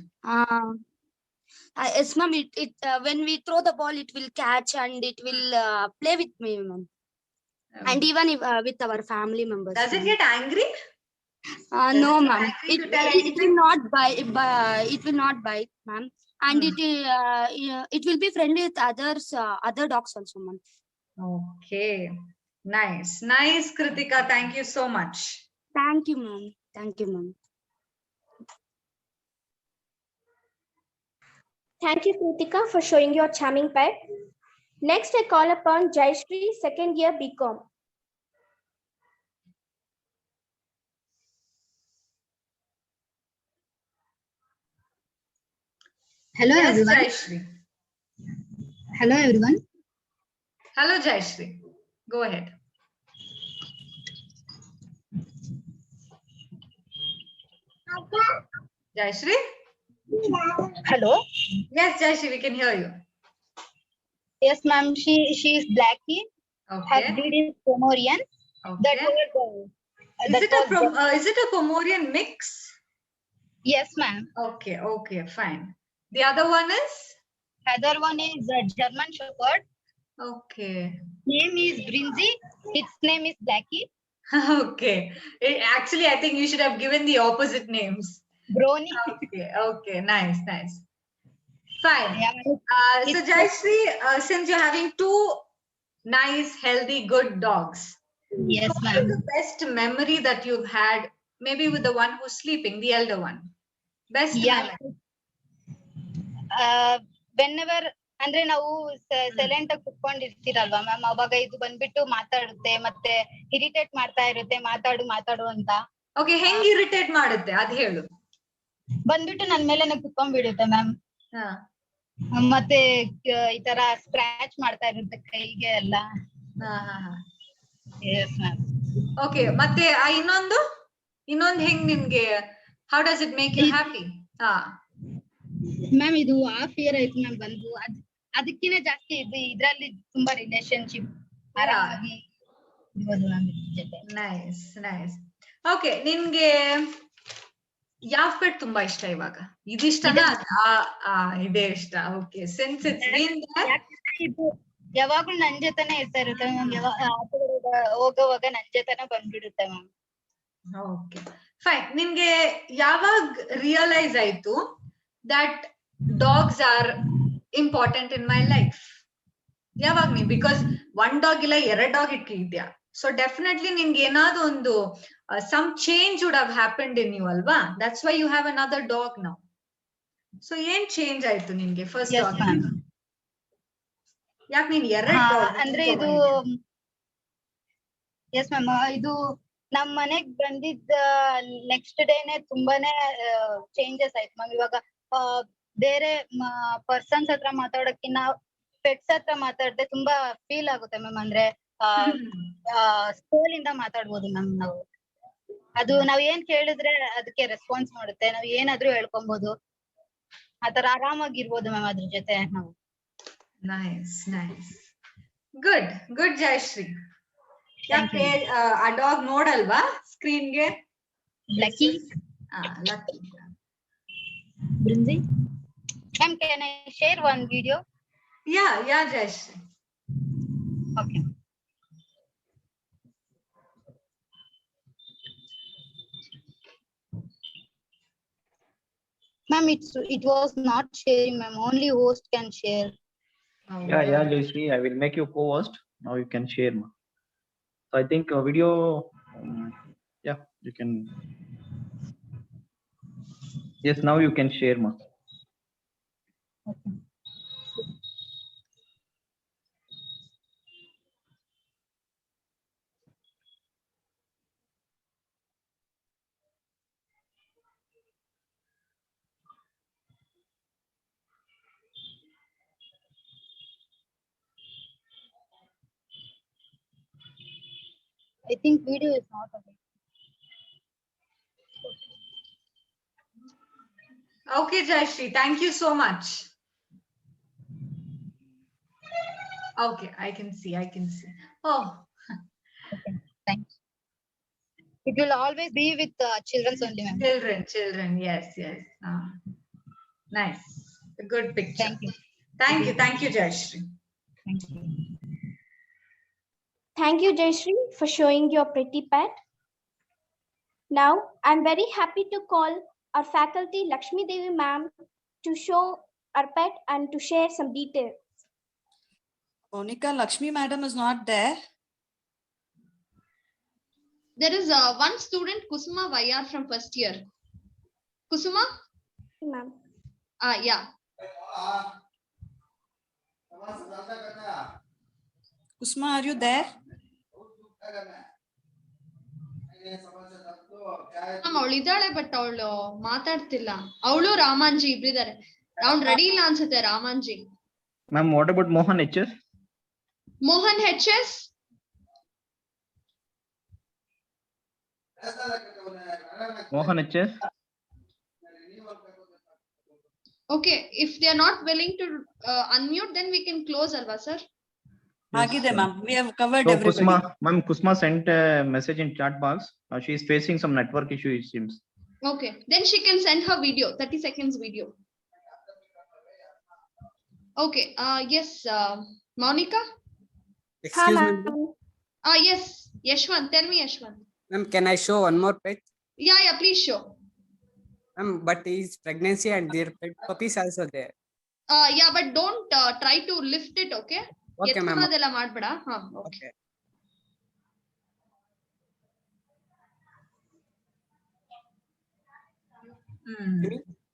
Yes, ma'am. It when we throw the ball, it will catch and it will play with me, ma'am. And even if, with our family members. Does it ma'am. get angry? No, it get ma'am. angry to tell It will not bite. It will not bite, ma'am. And it will be friendly with other dogs also, ma'am. Okay. Nice. Nice, Kritika. Thank you so much. Thank you, ma'am. Thank you, ma'am. Thank you, Kritika, for showing your charming pet. Next, I call upon Jayashree, second year BCom. Hello, Yes, everyone. Jayashree. Hello, everyone. Hello, Jayashree. Go ahead. Jayashree? Hello. Yes, Jayashree, we can hear you. Yes, ma'am. She is Blackie. Okay. Her breed is Pomorian. Okay. Is it a Pomorian mix? Yes, ma'am. Okay, okay, fine. The other one is? Other one is a German Shepherd. Okay. Name is Brinzy. Its name is Blackie. Okay. Actually, I think you should have given the opposite names. Brony. Okay, okay, nice, nice. Fine. Yeah, So Jayashree, since you're having two nice, healthy, good dogs, yes, what is the best memory that you've had? Maybe with the one who's sleeping, the elder one. Best memory. whenever ಅಂದ್ರೆ ನಾವು silent ಆಗಿ ಕುತ್ಕೊಂಡಿರ್ತೀರಲ್ವಾ ma'am, ಅವಾಗ ಇದು ಬಂದ್ಬಿಟ್ಟು ಮಾತಾಡುತ್ತೆ, ಮತ್ತೆ irritate ಮಾಡ್ತಾ ಇರುತ್ತೆ, ಮಾತಾಡು ಅಂತ. ಓಕೆ, ಹೆಂಗ್ ಇರಿಟೇಟ್ ಮಾಡುತ್ತೆ ಅದ್ ಹೇಳು. ಬಂದ್ಬಿಟ್ಟು ನನ್ ಮೇಲೆನೆ ಕುತ್ಕೊಂಡ್ಬಿಡುತ್ತೆ ಮ್ಯಾಮ್. ಮತ್ತೆ ಈ ತರ ಸ್ಕ್ರಾಚ್ ಮಾಡ್ತಾ ಇರುತ್ತೆ ಕೈಗೆ ಎಲ್ಲ. ಓಕೆ, ಮತ್ತೆ ಇನ್ನೊಂದು ಹೆಂಗ್ ನಿಮ್ಗೆ, how does it make you happy? Ma'am ಇದು ಹಾಫ್ ಇಯರ್ ಆಯ್ತು ಮ್ಯಾಮ್ ಬಂದು, ಅದಕ್ಕಿಂತ ಜಾಸ್ತಿ ಇದ್ರಲ್ಲಿ ತುಂಬಾ ರಿಲೇಶನ್ಶಿಪ್ ಆರಾಮಾಗಿ ಇರೋದು ಮ್ಯಾಮ್ ಜೊತೆ. Nice nice. ಓಕೆ, ನಿನ್ಗೆ ಯಾವ ಪೆಟ್ ತುಂಬಾ ಇಷ್ಟ ಇವಾಗ? ಇದಿಷ್ಟನಾ ಇದೇ ಇಷ್ಟ? ಓಕೆ, ಸಿನ್ಸ್ ಇಟ್ಸ್ ಬೀನ್ ಇದು ಯಾವಾಗ್ಲೂ ನನ್ ಜೊತೆನೆ ಇರ್ತಾ ಇರುತ್ತೆ ಮ್ಯಾಮ್, ಹೋಗೋವಾಗ ನನ್ ಜೊತೆನೆ ಬಂದ್ಬಿಡುತ್ತೆ ಮ್ಯಾಮ್. Okay fine. ನಿಮ್ಗೆ ಯಾವಾಗ ರಿಯಲೈಸ್ ಆಯ್ತು that dogs are important in my life? ಯಾವಾಗ ನೀವು, ಬಿಕಾಸ್ ಒನ್ ಡಾಗ್ ಇಲ್ಲ 2 ಡಾಗ್ ಇಟ್ಟಿದ್ಯಾ, ಸೊ ಡೆಫಿನೆಟ್ಲಿ ನಿಮ್ಗೆ ಏನಾದ್ರು ಒಂದು some change would have happened in you ಅಲ್ವಾ? That's why you have another dog now. So ಏನ್ ಚೇಂಜ್ ಆಯ್ತು ನಿಮ್ಗೆ ಫಸ್ಟ್ ಡಾಗ್? ಯಾಕೆ ನೀನ್ 2 ಡಾಗ್ ಅಂದ್ರೆ ಇದು ಎಸ್ ಮ್ಯಾಮ್, ಇದು ನಮ್ ಮನೆಗ್ ಬಂದಿದ್ದ ನೆಕ್ಸ್ಟ್ ಡೇನೆ ತುಂಬಾನೇ ಚೇಂಜಸ್ ಆಯ್ತು ಮ್ಯಾಮ್. ಇವಾಗ ಬೇರೆ ಪರ್ಸನ್ಸ್ ಹತ್ರ ಮಾತಾಡೋಕ್ಕಿನ್ನ ಪೆಟ್ಸ್ ಹತ್ರ ಮಾತಾಡಿದ್ರೆ ತುಂಬಾ ಫೀಲ್ ಆಗುತ್ತೆ ಮ್ಯಾಮ್. ಅಂದ್ರೆ ಸ್ಕೂಲ್ ಇಂದ ಮಾತಾಡ್ಬೋದು ಮ್ಯಾಮ್ ನಾವು. ಅದು ನಾವ್ ಏನ್ ಕೇಳಿದ್ರೆ ಅದಕ್ಕೆ ರೆಸ್ಪಾನ್ಸ್ ಮಾಡುತ್ತೆ, ನಾವ್ ಏನಾದ್ರೂ ಹೇಳ್ಕೊಬಹುದು, ಆತರ ಆರಾಮಾಗಿರ್ಬೋದು ಮ್ಯಾಮ್ ಅದ್ರ ಜೊತೆ ನಾವು. Nice nice, good good Jayashree. ಯಾಕೆ ಆ ಡಾಗ್ ನೋಡಲ್ವಾ ಸ್ಕ್ರೀನ್ಗೆ? Lucky. Lucky. Brinzy. Ma'am, can I share one video? Yeah, Jayashree. Okay. Ma'am, it was not sharing, ma'am. Only host can share. Yeah, Jayashree, I will make you co-host. Now you can share, ma. So I think video, yeah, you can. Yes, now you can share, ma. Okay. I think video is not available. Okay, Jayashree, thank you so much. Okay, I can see. Oh. Okay, thanks. It will always be with children only, ma'am. Children, yes. Nice, a good picture. Thank you, Jayashree. Thank you. Thank you, Jayashree, for showing your pretty pet. Now, I'm very happy to call our faculty, Lakshmi Devi ma'am, to show our pet and to share some details. Monica, Lakshmi madam is not there. There is one student, Kusuma Vayar from first year. Kusuma? Ma'am. Yeah. Kusuma, are you there? ಅವಳಿದ್ದಾಳೆ, but ಅವಳು ಮಾತಾಡ್ತಿಲ್ಲ. ಅವಳು ರಾಮಾಂಜಿ ಇಬ್ರಿದ್ದಾರೆ. ಅವ್ನು ready ಇಲ್ಲ ಅನ್ಸುತ್ತೆ Ramanji. Ma'am, what about Mohan HS? Mohan HS? Mohan HS? Okay, if they are not willing to unmute, then we can close, alva sir? Agide ma'am, we have covered So everybody. Kusma sent a message in chat box. She is facing some network issue, it seems. Okay, then she can send her video, 30 seconds video. Okay, yes, Monica? Excuse me, ma'am. Yes, Yashwant, tell me, Yashwant. Ma'am, can I show one more pet? Yeah, please show. But his pregnancy and their pet puppies also there. Yeah, but don't try to lift it, okay? Okay, ma'am. ಎತ್ಕೊಳೋದೆಲ್ಲ ಮಾಡ್ಬೇಡ. Okay.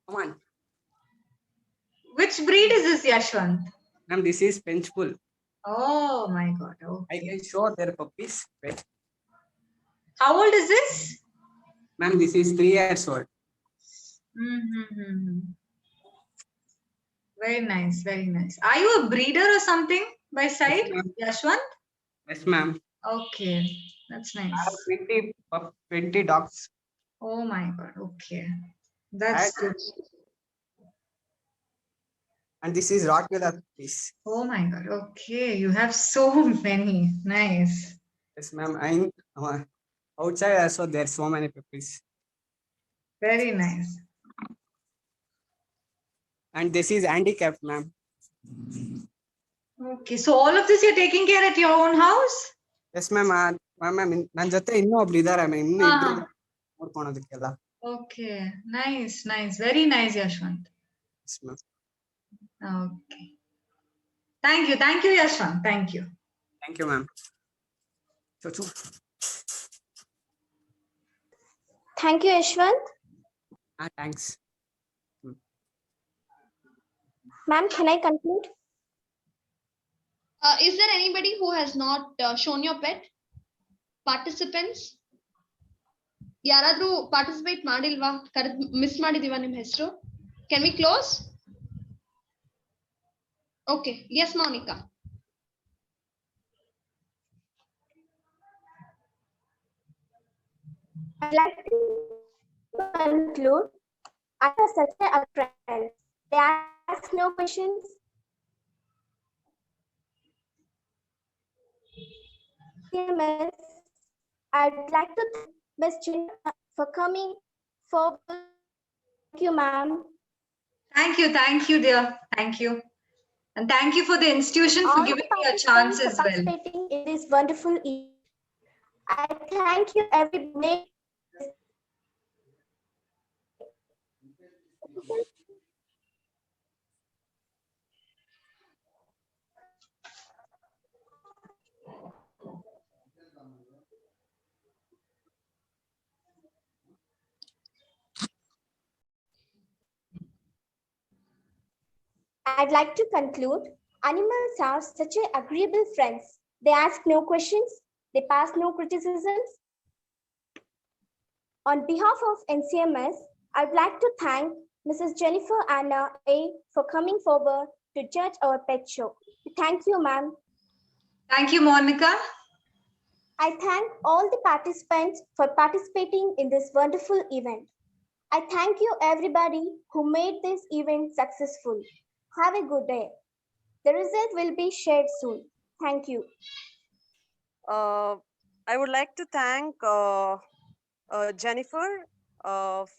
Come on. Which breed is this, Yashwant? Ma'am, this is French bull. Oh my God. I Okay. can show their puppies. Wait. How old is this? Ma'am, this is 3 years old. Mm-hmm. Very nice, very nice. Are you a breeder or something by side, Yashwant? Yes, ma'am. Okay, that's nice. I have 20 dogs. Oh my God. Okay, that's good. And this is Rottweiler puppies. Oh my God. Okay, you have so many. Nice. Yes, ma'am. And outside also there's so many puppies. Very nice. And this is handicapped, ma'am. Okay, so all of this you're taking care at your own house? Yes, ma'am. Ma'am, ನನ್ನ ಜೊತೆ ಇನ್ನೂ ಒಬ್ರು ಇದಾರೆ ma'am. ಇನ್ನೂ ಇಬ್ರು ನೋಡ್ಕೊಳೋದಕ್ಕೆಲ್ಲ. Okay, nice, nice. Very nice, Yashwant. Yes, ma'am. Okay. Thank you, Yashwant. Thank you. Thank you, ma'am. Chochu. Thank you, Yashwant. Thanks. Ma'am, can I conclude? Is there anybody who has not shown your pet? Participants? ಯಾರಾದ್ರೂ participate ಮಾಡಿಲ್ವಾ? Miss ಮಾಡಿದೀವಾ ನಿಮ್ಮ ಹೆಸರು? Can we close? Okay. Yes, Monica. I'd like to conclude. I have such a friend. They ask no questions. I'd like to thank Ms. Chinna for coming forward. Thank you, ma'am. Thank you, dear. Thank you. And thank you for the institution for All giving the me a chance participants as for well. participating in this wonderful event. I thank you, everybody. I'd like to conclude. Animals are such an agreeable friends. They ask no questions. They pass no criticisms. On behalf of NCMS, I'd like to thank Mrs. Jennifer Anna A. for coming forward to judge our pet show. Thank you, ma'am. Thank you, Monica. I thank all the participants for participating in this wonderful event. I thank you, everybody who made this event successful. Have a good day. The result will be shared soon. Thank you. I would like to thank Jennifer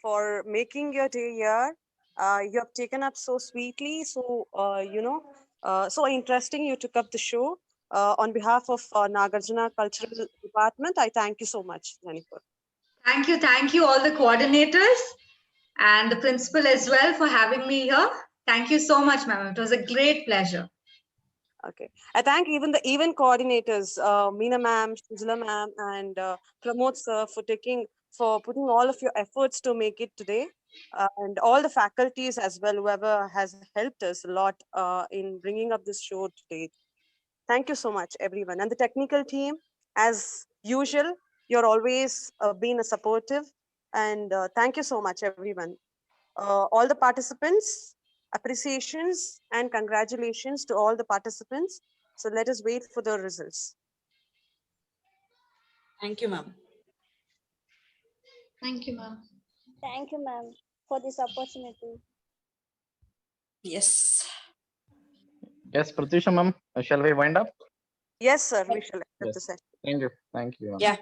for making your day here. You have taken up so sweetly, so so interesting. You took up the show. On behalf of Nagarjuna Cultural Department, I thank you so much, Jennifer. Thank you all the coordinators and the principal as well for having me here. Thank you so much, ma'am. It was a great pleasure. Okay. I thank even the event coordinators, Meena ma'am, Shuzla ma'am, and Pramod sir for putting all of your efforts to make it today. And all the faculties as well, whoever has helped us a lot in bringing up this show today. Thank you so much, everyone. And the technical team, as usual, you're always been a supportive. And thank you so much, everyone. All the participants, appreciations and congratulations to all the participants. So let us wait for the results. Thank you, ma'am. Thank you, ma'am. Thank you, ma'am, for this opportunity. Yes. Yes, Pratyusha ma'am, shall we wind up? Yes, sir. We shall accept the session. Thank you. Thank you. Yeah.